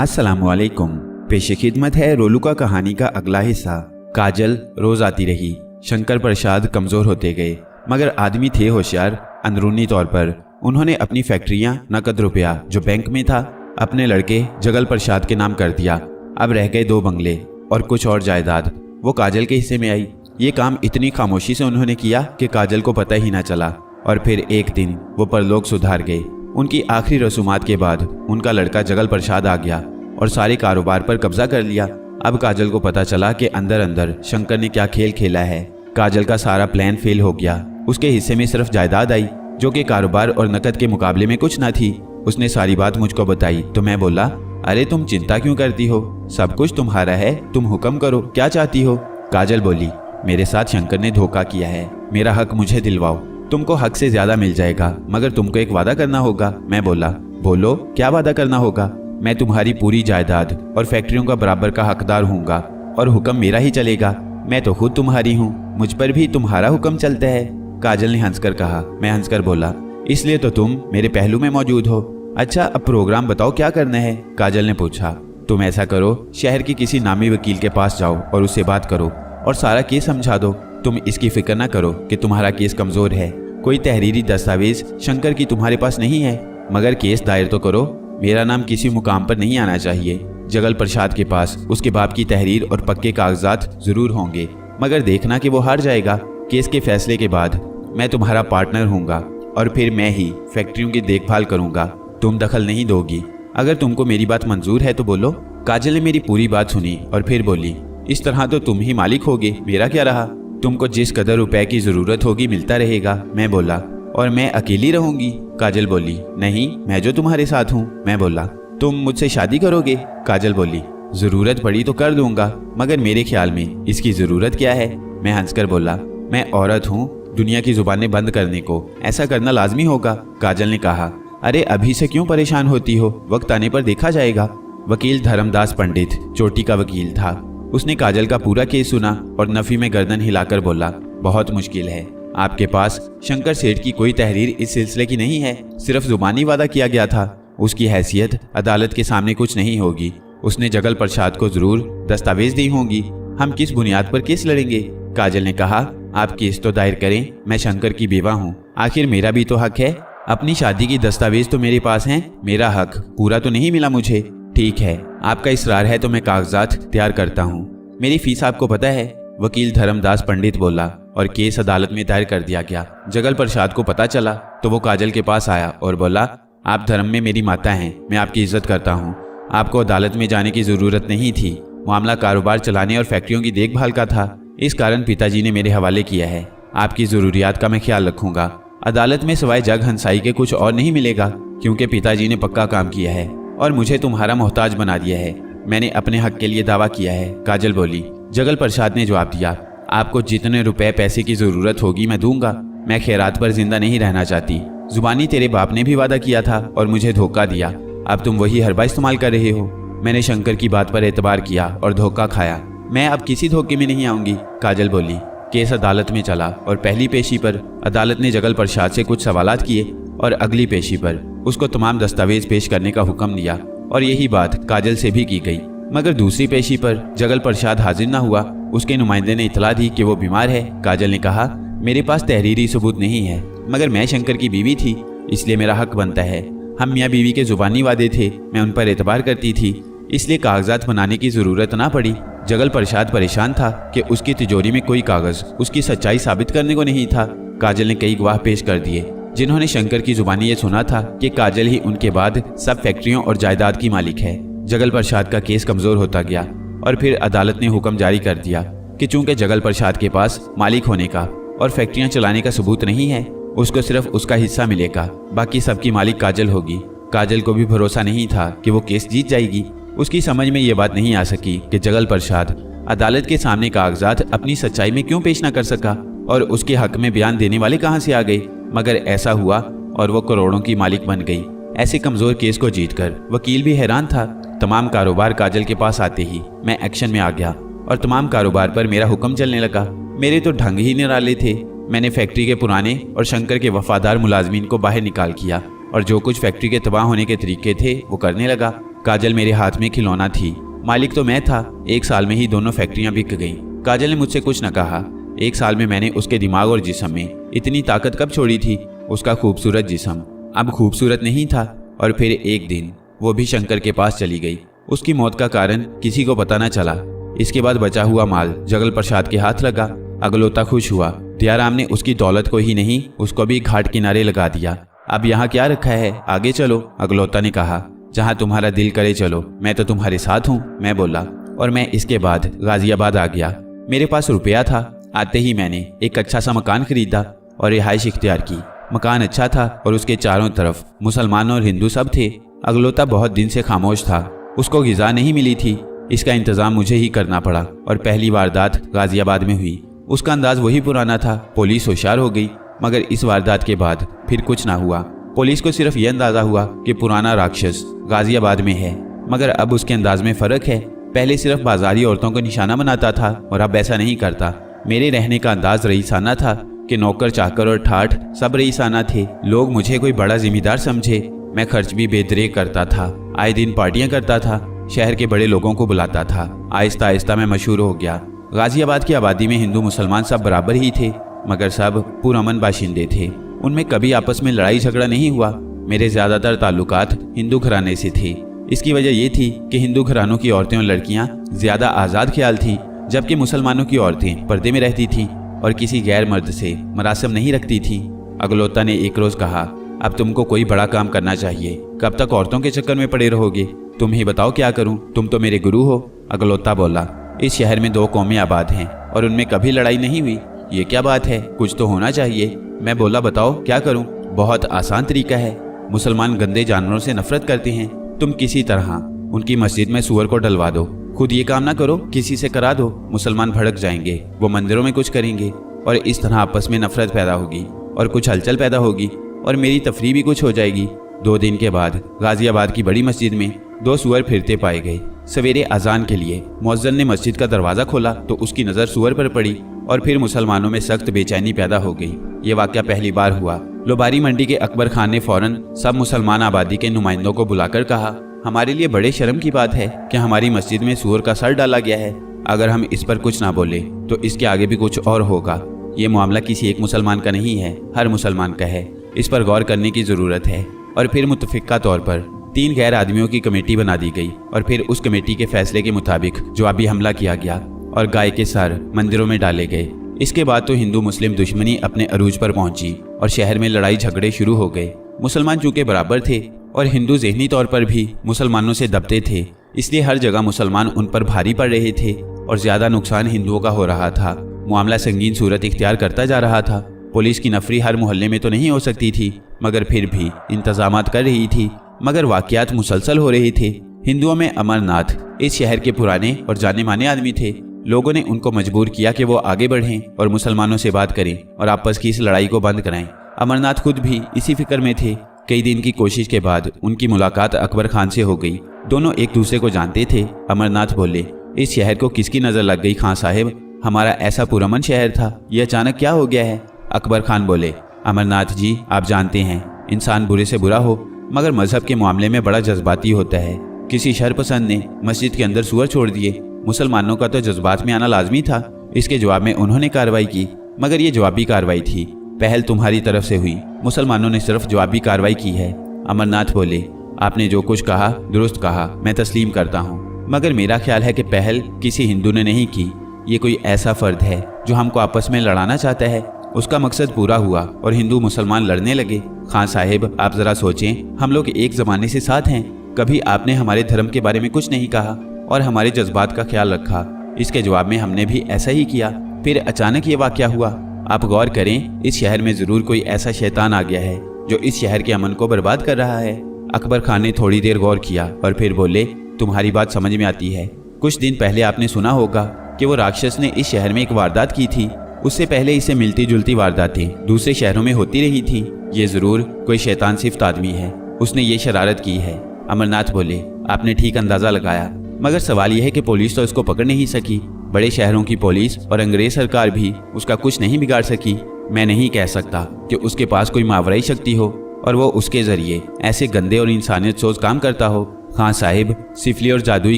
अस्सलामुअलैकुम। पेशे खिदमत है रोलुका कहानी का अगला हिस्सा। काजल रोज आती रही। शंकर प्रसाद कमज़ोर होते गए, मगर आदमी थे होशियार। अंदरूनी तौर पर उन्होंने अपनी फैक्ट्रियां, नकद रुपया जो बैंक में था, अपने लड़के जगल प्रसाद के नाम कर दिया। अब रह गए 2 बंगले और कुछ और जायदाद, वो काजल के हिस्से में आई। ये काम इतनी खामोशी से उन्होंने किया कि काजल को पता ही ना चला। और फिर एक दिन वो परलोक सुधार गए। उनकी आखिरी रसूमात के बाद उनका लड़का जगल प्रसाद आ गया और सारे कारोबार पर कब्जा कर लिया। अब काजल को पता चला कि अंदर अंदर शंकर ने क्या खेल खेला है। काजल का सारा प्लान फेल हो गया। उसके हिस्से में सिर्फ जायदाद आई, जो कि कारोबार और नकद के मुकाबले में कुछ ना थी। उसने सारी बात मुझको बताई तो मैं बोला, अरे तुम चिंता क्यों करती हो, सब कुछ तुम्हारा है, तुम हुक्म करो, क्या चाहती हो। काजल बोली, मेरे साथ शंकर ने धोखा किया है, मेरा हक मुझे दिलवाओ, तुमको हक से ज्यादा मिल जाएगा, मगर तुमको एक वादा करना होगा। मैं बोला, बोलो क्या वादा करना होगा। मैं तुम्हारी पूरी जायदाद और फैक्ट्रियों का बराबर का हकदार हूँगा और हुक्म मेरा ही चलेगा। मैं तो खुद तुम्हारी हूँ, मुझ पर भी तुम्हारा हुक्म चलता है। काजल ने हंसकर कहा। मैं हंसकर बोला, इसलिए तो तुम मेरे पहलू में मौजूद हो। अच्छा, अब प्रोग्राम बताओ क्या करना है। काजल ने पूछा। तुम ऐसा करो, शहर की किसी नामी वकील के पास जाओ और उससे बात करो और सारा केस समझा दो। तुम इसकी फिक्र ना करो कि तुम्हारा केस कमजोर है। कोई तहरीरी दस्तावेज शंकर की तुम्हारे पास नहीं है, मगर केस दायर तो करो। मेरा नाम किसी मुकाम पर नहीं आना चाहिए। जगल प्रसाद के पास उसके बाप की तहरीर और पक्के कागजात जरूर होंगे, मगर देखना कि वो हार जाएगा। केस के फैसले के बाद मैं तुम्हारा पार्टनर हूँगा और फिर मैं ही फैक्ट्रियों की देखभाल करूँगा। तुम दखल नहीं दोगी। अगर तुमको मेरी बात मंजूर है तो बोलो। काजल ने मेरी पूरी बात सुनी और फिर बोली, इस तरह तो तुम ही मालिक होगे, मेरा क्या रहा। तुमको जिस कदर रुपए की जरूरत होगी मिलता रहेगा। मैं बोला, और मैं अकेली रहूंगी। काजल बोली, नहीं, मैं जो तुम्हारे साथ हूँ। मैं बोला, तुम मुझसे शादी करोगे। काजल बोली, जरूरत पड़ी तो कर दूंगा, मगर मेरे ख्याल में इसकी जरूरत क्या है। मैं हंसकर बोला, मैं औरत हूँ, दुनिया की जुबानें बंद करने को ऐसा करना लाजमी होगा। काजल ने कहा, अरे अभी से क्यों परेशान होती हो, वक्त आने पर देखा जाएगा। वकील धर्मदास पंडित चोटी का वकील था। उसने काजल का पूरा केस सुना और नफी में गर्दन हिलाकर बोला, बहुत मुश्किल है। आपके पास शंकर सेठ की कोई तहरीर इस सिलसिले की नहीं है, सिर्फ जुबानी वादा किया गया था। उसकी हैसियत अदालत के सामने कुछ नहीं होगी। उसने जगल प्रसाद को जरूर दस्तावेज दी होंगी। हम किस बुनियाद पर केस लड़ेंगे। काजल ने कहा, आप केस तो दायर करें, मैं शंकर की बेवा हूँ, आखिर मेरा भी तो हक है। अपनी शादी की दस्तावेज तो मेरे पास हैं, मेरा हक पूरा तो नहीं मिला मुझे। ठीक है, आपका इसरार है तो मैं कागजात तैयार करता हूँ। मेरी फीस आपको पता है। वकील धर्मदास पंडित बोला और केस अदालत में दायर कर दिया गया। जगल प्रसाद को पता चला तो वो काजल के पास आया और बोला, आप धर्म में मेरी माता हैं, मैं आपकी इज्जत करता हूँ। आपको अदालत में जाने की जरूरत नहीं थी। मामला कारोबार चलाने और फैक्ट्रियों की देखभाल का था, इस कारण पिताजी ने मेरे हवाले किया है। आपकी जरूरियात का मैं ख्याल रखूंगा। अदालत में सिवाय जग हंसाई के कुछ और नहीं मिलेगा, क्योंकि पिताजी ने पक्का काम किया है और मुझे तुम्हारा मोहताज बना दिया है। मैंने अपने हक के लिए दावा किया है। काजल बोली। जगल प्रसाद ने जवाब दिया, आपको जितने रुपए पैसे की जरूरत होगी मैं दूंगा। मैं खैरात पर जिंदा नहीं रहना चाहती। जुबानी तेरे बाप ने भी वादा किया था और मुझे धोखा दिया। अब तुम वही हरबा इस्तेमाल कर रहे हो। मैंने शंकर की बात पर एतबार किया और धोखा खाया। मैं अब किसी धोखे में नहीं आऊंगी। काजल बोली। केस अदालत में चला और पहली पेशी पर अदालत ने जगल प्रसाद से कुछ सवालात किए और अगली पेशी पर उसको तमाम दस्तावेज पेश करने का हुक्म दिया और यही बात काजल से भी की गई। मगर दूसरी पेशी पर जगल प्रसाद हाजिर न हुआ। उसके नुमाइंदे ने इतला दी कि वो बीमार है। काजल ने कहा, मेरे पास तहरीरी सबूत नहीं है, मगर मैं शंकर की बीवी थी, इसलिए मेरा हक बनता है। हम मियाँ बीवी के जुबानी वादे थे, मैं उन पर एतबार करती थी, इसलिए कागजात बनाने की जरूरत ना पड़ी। जगल प्रसाद परेशान था कि उसकी तिजोरी में कोई कागज उसकी सच्चाई साबित करने को नहीं था। काजल ने कई गवाह पेश कर दिए जिन्होंने शंकर की जुबानी ये सुना था कि काजल ही उनके बाद सब फैक्ट्रियों और जायदाद की मालिक है। जगल प्रसाद का केस कमजोर होता गया और फिर अदालत ने हुक्म जारी कर दिया कि चूंकि जगल प्रसाद के पास मालिक होने का और फैक्ट्रियां चलाने का सबूत नहीं है, उसको सिर्फ उसका हिस्सा मिलेगा, बाकी सबकी मालिक काजल होगी। काजल को भी भरोसा नहीं था कि वो केस जीत जाएगी। उसकी समझ में ये बात नहीं आ सकी कि जगल प्रसाद अदालत के सामने कागजात अपनी सच्चाई में क्यों पेश न कर सका और उसके हक में बयान देने वाले कहाँ से आ गए। मगर ऐसा हुआ और वो करोड़ों की मालिक बन गई। ऐसे कमजोर केस को जीतकर वकील भी हैरान था। तमाम कारोबार काजल के पास आते ही मैं एक्शन में आ गया और तमाम कारोबार पर मेरा हुक्म चलने लगा। मेरे तो ढंग ही निराले थे। मैंने फैक्ट्री के पुराने और शंकर के वफादार मुलाजमीन को बाहर निकाल किया और जो कुछ फैक्ट्री के तबाह होने के तरीके थे वो करने लगा। काजल मेरे हाथ में खिलौना थी, मालिक तो मैं था। 1 साल में ही दोनों फैक्ट्रियां बिक गईं। काजल ने मुझसे कुछ न कहा। 1 साल में मैंने उसके दिमाग और जिस्म में इतनी ताकत कब छोड़ी थी। उसका खूबसूरत जिस्म अब खूबसूरत नहीं था। और फिर एक दिन वो भी शंकर के पास चली गई। उसकी मौत का कारण किसी को पता न चला। इसके बाद बचा हुआ माल जगल प्रसाद के हाथ लगा। अगलोता खुश हुआ। दयाराम ने उसकी दौलत को ही नहीं, उसको भी घाट किनारे लगा दिया। अब यहाँ क्या रखा है, आगे चलो, अगलोता ने कहा। जहाँ तुम्हारा दिल करे चलो, मैं तो तुम्हारे साथ हूँ, मैं बोला। और मैं इसके बाद गाजियाबाद आ गया। मेरे पास रुपया था। आते ही मैंने एक अच्छा सा मकान खरीदा और रिहाइश इख्तियार की। मकान अच्छा था और उसके चारों तरफ मुसलमान और हिंदू सब थे। अगलोता बहुत दिन से खामोश था। उसको ग़िज़ा नहीं मिली थी। इसका इंतज़ाम मुझे ही करना पड़ा और पहली वारदात गाजियाबाद में हुई। उसका अंदाज वही पुराना था। पुलिस होशियार हो गई, मगर इस वारदात के बाद फिर कुछ ना हुआ। पुलिस को सिर्फ यह अंदाज़ा हुआ कि पुराना राक्षस गाजियाबाद में है, मगर अब उसके अंदाज में फ़र्क है। पहले सिर्फ बाजारी औरतों को निशाना बनाता था और अब ऐसा नहीं करता। मेरे रहने का अंदाज रईसाना था कि नौकर चाकर और ठाठ सब रईसाना थे। लोग मुझे कोई बड़ा जिम्मेदार समझे। मैं खर्च भी बेदरेक करता था। आए दिन पार्टियां करता था। शहर के बड़े लोगों को बुलाता था। आहिस्ता आहिस्ता मैं मशहूर हो गया। गाजियाबाद की आबादी में हिंदू मुसलमान सब बराबर ही थे, मगर सब पुरअमन बाशिंदे थे। उनमें कभी आपस में लड़ाई झगड़ा नहीं हुआ। मेरे ज़्यादातर ताल्लुकात हिंदू घराने से थे। इसकी वजह यह थी कि हिंदू घरानों की औरतें और लड़कियां ज़्यादा आज़ाद ख्याल थी, जबकि मुसलमानों की औरतें पर्दे में रहती थीं और किसी गैर मर्द से मरासम नहीं रखती थीं। अगलोता ने एक रोज़ कहा, अब तुमको कोई बड़ा काम करना चाहिए। कब तक औरतों के चक्कर में पड़े रहोगे? तुम ही बताओ क्या करूं? तुम तो मेरे गुरु हो। अगलोता बोला, इस शहर में 2 कौमें आबाद हैं और उनमें कभी लड़ाई नहीं हुई। ये क्या बात है? कुछ तो होना चाहिए। मैं बोला, बताओ क्या करूं? बहुत आसान तरीका है। मुसलमान गंदे जानवरों से नफरत करते हैं। तुम किसी तरह उनकी मस्जिद में सूअर को डलवा दो। खुद ये काम ना करो, किसी से करा दो। मुसलमान भड़क जाएंगे, वो मंदिरों में कुछ करेंगे और इस तरह आपस में नफरत पैदा होगी और कुछ हलचल पैदा होगी और मेरी तफरीह भी कुछ हो जाएगी। 2 दिन के बाद गाजियाबाद की बड़ी मस्जिद में 2 सूअर फिरते पाए गए। सवेरे अजान के लिए मुअज्जिन ने मस्जिद का दरवाज़ा खोला तो उसकी नज़र सूअर पर पड़ी और फिर मुसलमानों में सख्त बेचैनी पैदा हो गई। ये वाक़या पहली बार हुआ। लोबारी मंडी के अकबर खान ने फौरन सब मुसलमान आबादी के नुमाइंदों को बुलाकर कहा, हमारे लिए बड़े शर्म की बात है कि हमारी मस्जिद में सूअर का सर डाला गया है। अगर हम इस पर कुछ ना बोले तो इसके आगे भी कुछ और होगा। ये मामला किसी एक मुसलमान का नहीं है, हर मुसलमान का है। इस पर गौर करने की ज़रूरत है। और फिर मुतफ़िक़ा तौर पर 3 गैर आदमियों की कमेटी बना दी गई और फिर उस कमेटी के फैसले के मुताबिक जवाबी हमला किया गया और गाय के सर मंदिरों में डाले गए। इसके बाद तो हिंदू मुस्लिम दुश्मनी अपने अरूज पर पहुंची और शहर में लड़ाई झगड़े शुरू हो गए। मुसलमान चूँकि बराबर थे और हिंदू ज़हनी तौर पर भी मुसलमानों से दबते थे, इसलिए हर जगह मुसलमान उन पर भारी पड़ रहे थे और ज़्यादा नुकसान हिंदुओं का हो रहा था। मामला संगीन सूरत इख्तियार करता जा रहा था। पुलिस की नफरी हर मोहल्ले में तो नहीं हो सकती थी, मगर फिर भी इंतजामात कर रही थी। मगर वाक़यात मुसलसल हो रहे थे। हिंदुओं में अमरनाथ इस शहर के पुराने और जाने माने आदमी थे। लोगों ने उनको मजबूर किया कि वो आगे बढ़ें और मुसलमानों से बात करें और आपस की इस लड़ाई को बंद कराएं। अमरनाथ खुद भी इसी फिक्र में थे। कई दिन की कोशिश के बाद उनकी मुलाकात अकबर खान से हो गई। दोनों एक दूसरे को जानते थे। अमरनाथ बोले, इस शहर को किसकी नज़र लग गई खान साहिब? हमारा ऐसा पुरअमन शहर था, ये अचानक क्या हो गया है? अकबर खान बोले, अमरनाथ जी, आप जानते हैं इंसान बुरे से बुरा हो मगर मजहब के मामले में बड़ा जज्बाती होता है। किसी शरपसंद ने मस्जिद के अंदर सूअर छोड़ दिए। मुसलमानों का तो जज्बात में आना लाजमी था। इसके जवाब में उन्होंने कार्रवाई की, मगर ये जवाबी कार्रवाई थी। पहल तुम्हारी तरफ से हुई, मुसलमानों ने सिर्फ जवाबी कार्रवाई की है। अमरनाथ बोले, आपने जो कुछ कहा दुरुस्त कहा, मैं तस्लीम करता हूँ, मगर मेरा ख्याल है कि पहल किसी हिंदू ने नहीं की। ये कोई ऐसा फर्द है जो हमको आपस में लड़ाना चाहता है। उसका मकसद पूरा हुआ और हिंदू मुसलमान लड़ने लगे। खान साहिब, आप ज़रा सोचें, हम लोग एक ज़माने से साथ हैं। कभी आपने हमारे धर्म के बारे में कुछ नहीं कहा और हमारे जज्बात का ख्याल रखा। इसके जवाब में हमने भी ऐसा ही किया। फिर अचानक ये वाक़या हुआ। आप गौर करें, इस शहर में ज़रूर कोई ऐसा शैतान आ गया है जो इस शहर के अमन को बर्बाद कर रहा है। अकबर खान ने थोड़ी देर गौर किया और फिर बोले, तुम्हारी बात समझ में आती है। कुछ दिन पहले आपने सुना होगा कि वो राक्षस ने इस शहर में एक वारदात की थी। उससे पहले इसे मिलती जुलती वारदातें दूसरे शहरों में होती रही थी। ये ज़रूर कोई शैतान सिफ्त आदमी है, उसने ये शरारत की है। अमरनाथ बोले, आपने ठीक अंदाज़ा लगाया, मगर सवाल यह है कि पुलिस तो इसको पकड़ नहीं सकी। बड़े शहरों की पुलिस और अंग्रेज सरकार भी उसका कुछ नहीं बिगाड़ सकी। मैं नहीं कह सकता कि उसके पास कोई मावराई शक्ति हो और वो उसके ज़रिए ऐसे गंदे और इंसानियत सोच काम करता हो। हाँ साहिब, सिफली और जादुई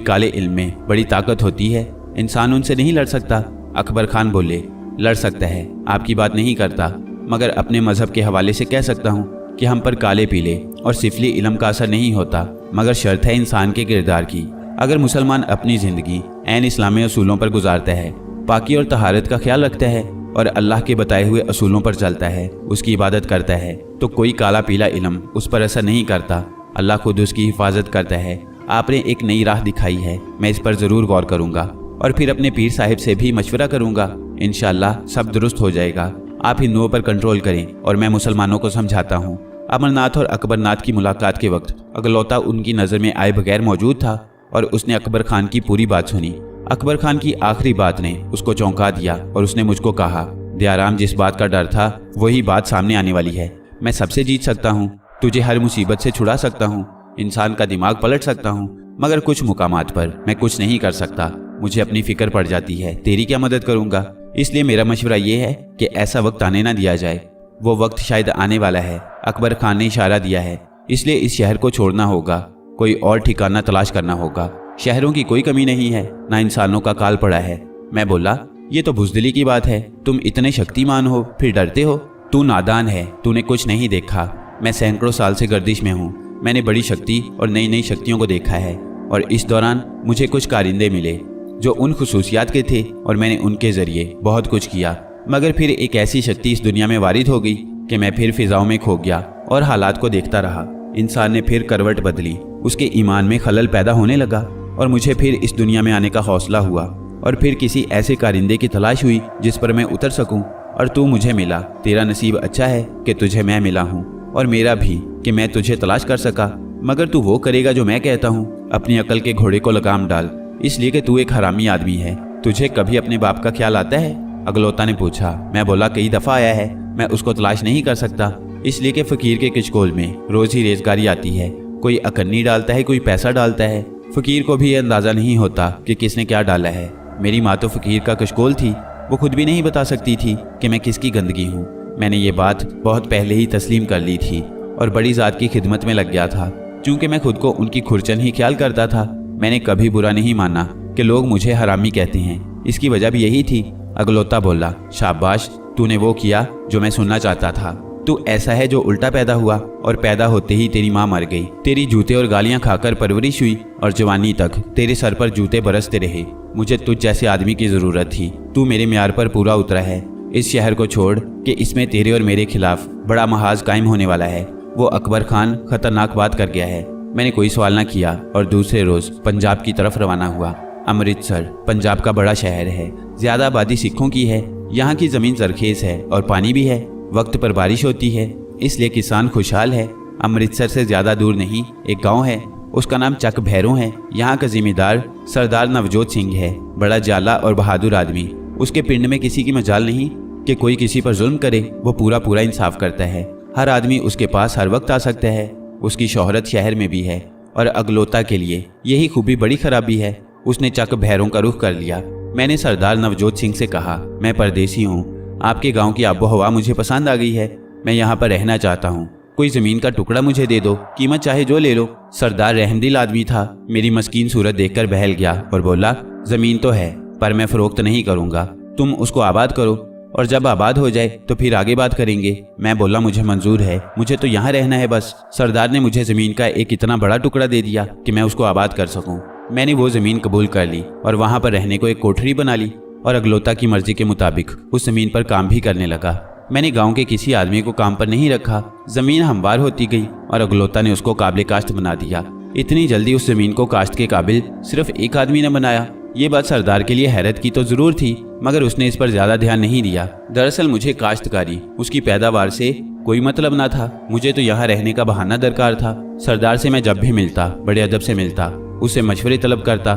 काले इल्म में बड़ी ताकत होती है, इंसान उनसे नहीं लड़ सकता। अकबर खान बोले, लड़ सकता है, आपकी बात नहीं करता, मगर अपने मजहब के हवाले से कह सकता हूँ कि हम पर काले पीले और सिफली इल्म का असर नहीं होता, मगर शर्त है इंसान के किरदार की। अगर मुसलमान अपनी ज़िंदगी ऐन इस्लामी असूलों पर गुजारता है, पाकी और तहारत का ख्याल रखता है और अल्लाह के बताए हुए असूलों पर चलता है, उसकी इबादत करता है, तो कोई काला पीला इल्म उस पर असर नहीं करता। अल्लाह खुद उसकी हिफाजत करता है। आपने एक नई राह दिखाई है, मैं इस पर ज़रूर गौर करूँगा और फिर अपने पीर साहिब से भी मशवरा करूँगा। इंशाअल्लाह सब दुरुस्त हो जाएगा। आप हिंदुओं पर कंट्रोल करें और मैं मुसलमानों को समझाता हूँ। अमरनाथ और अकबरनाथ की मुलाकात के वक्त अगलौता उनकी नज़र में आए बगैर मौजूद था और उसने अकबर खान की पूरी बात सुनी। अकबर खान की आखिरी बात ने उसको चौंका दिया और उसने मुझको कहा, दयाराम, जिस बात का डर था वही बात सामने आने वाली है। मैं सबसे जीत सकता हूँ, तुझे हर मुसीबत से छुड़ा सकता हूँ, इंसान का दिमाग पलट सकता हूँ, मगर कुछ मुकामात पर मैं कुछ नहीं कर सकता। मुझे अपनी फिक्र पड़ जाती है, तेरी क्या मदद करूँगा। इसलिए मेरा मशवरा ये है कि ऐसा वक्त आने ना दिया जाए। वो वक्त शायद आने वाला है। अकबर खान ने इशारा दिया है, इसलिए इस शहर को छोड़ना होगा, कोई और ठिकाना तलाश करना होगा। शहरों की कोई कमी नहीं है, ना इंसानों का काल पड़ा है। मैं बोला, ये तो बुज़दिली की बात है। तुम इतने शक्तिमान हो फिर डरते हो। तू नादान है, तूने कुछ नहीं देखा। मैं सैकड़ों साल से गर्दिश में हूँ। मैंने बड़ी शक्ति और नई नई शक्तियों को देखा है और इस दौरान मुझे कुछ कारिंदे मिले जो उन खुसूसियात के थे और मैंने उनके ज़रिए बहुत कुछ किया। मगर फिर एक ऐसी शक्ति इस दुनिया में वारिद हो गई कि मैं फिर फिजाओं में खो गया और हालात को देखता रहा। इंसान ने फिर करवट बदली, उसके ईमान में खलल पैदा होने लगा और मुझे फिर इस दुनिया में आने का हौसला हुआ और फिर किसी ऐसे कारिंदे की तलाश हुई जिस पर मैं उतर सकूं और तू मुझे मिला। तेरा नसीब अच्छा है कि तुझे मैं मिला हूँ और मेरा भी कि मैं तुझे तलाश कर सका। मगर तू वो करेगा जो मैं कहता हूँ। अपनी अकल के घोड़े को लगाम डाल, इसलिए कि तू एक हरामी आदमी है। तुझे कभी अपने बाप का ख्याल आता है? अगलौता ने पूछा। मैं बोला, कई दफ़ा आया है। मैं उसको तलाश नहीं कर सकता, इसलिए कि फ़कीर के किचकोल में रोज़ ही रेजगारी आती है। कोई अकन्नी डालता है, कोई पैसा डालता है। फ़कीर को भी ये अंदाज़ा नहीं होता कि किसने क्या डाला है। मेरी माँ तो फ़कीर का कशकोल थी, वो खुद भी नहीं बता सकती थी कि मैं किसकी गंदगी हूँ। मैंने ये बात बहुत पहले ही तस्लीम कर ली थी और बड़ी ज़ात की खिदमत में लग गया था। चूँकि मैं खुद को उनकी खुरचन ही ख्याल करता था, मैंने कभी बुरा नहीं माना कि लोग मुझे हरामी कहते हैं। इसकी वजह भी यही थी। अगलौता बोला, शाबाश, तूने वो किया जो मैं सुनना चाहता था। तू ऐसा है जो उल्टा पैदा हुआ और पैदा होते ही तेरी माँ मर गई। तेरी जूते और गालियाँ खाकर परवरिश हुई और जवानी तक तेरे सर पर जूते बरसते रहे। मुझे तुझ जैसे आदमी की ज़रूरत थी। तू मेरे म्यार पर पूरा उतरा है। इस शहर को छोड़ कि इसमें तेरे और मेरे खिलाफ बड़ा महाज कायम होने वाला है। वो अकबर खान खतरनाक बात कर गया है। मैंने कोई सवाल ना किया और दूसरे रोज़ पंजाब की तरफ रवाना हुआ। अमृतसर पंजाब का बड़ा शहर है। ज़्यादा आबादी सिखों की है। यहाँ की ज़मीन जरखेज़ है और पानी भी है। वक्त पर बारिश होती है, इसलिए किसान खुशहाल है। अमृतसर से ज़्यादा दूर नहीं एक गांव है, उसका नाम चक भैरों है। यहाँ का जिम्मेदार सरदार नवजोत सिंह है। बड़ा जाला और बहादुर आदमी। उसके पिंड में किसी की मजाल नहीं कि कोई किसी पर जुल्म करे। वो पूरा पूरा इंसाफ करता है। हर आदमी उसके पास हर वक्त आ सकता है। उसकी शोहरत शहर में भी है और अगलौता के लिए यही खूबी बड़ी खराबी है। उसने चक भैरों का रुख कर लिया। मैंने सरदार नवजोत सिंह से कहा, मैं परदेसी हूँ, आपके गांव की आबो हवा मुझे पसंद आ गई है। मैं यहाँ पर रहना चाहता हूँ। कोई ज़मीन का टुकड़ा मुझे दे दो, कीमत चाहे जो ले लो। सरदार रहमदिल आदमी था। मेरी मस्कीन सूरत देखकर बहल गया और बोला, ज़मीन तो है पर मैं फ़रोख्त नहीं करूँगा। तुम उसको आबाद करो और जब आबाद हो जाए तो फिर आगे बात करेंगे। मैं बोला, मुझे मंजूर है, मुझे तो यहाँ रहना है बस। सरदार ने मुझे ज़मीन का एक इतना बड़ा टुकड़ा दे दिया कि मैं उसको आबाद कर सकूँ। मैंने वो ज़मीन कबूल कर ली और वहाँ पर रहने को एक कोठरी बना ली और अगलौता की मर्जी के मुताबिक उस ज़मीन पर काम भी करने लगा। मैंने गांव के किसी आदमी को काम पर नहीं रखा। ज़मीन हमवार होती गई और अगलौता ने उसको काबिल काश्त बना दिया। इतनी जल्दी उस ज़मीन को काश्त के काबिल सिर्फ एक आदमी ने बनाया। ये बात सरदार के लिए हैरत की तो ज़रूर थी, मगर उसने इस पर ज़्यादा ध्यान नहीं दिया। दरअसल मुझे काश्तकारी, उसकी पैदावार से कोई मतलब ना था। मुझे तो यहाँ रहने का बहाना दरकार था। सरदार से मैं जब भी मिलता बड़े अदब से मिलता, उससे मशवरे तलब करता।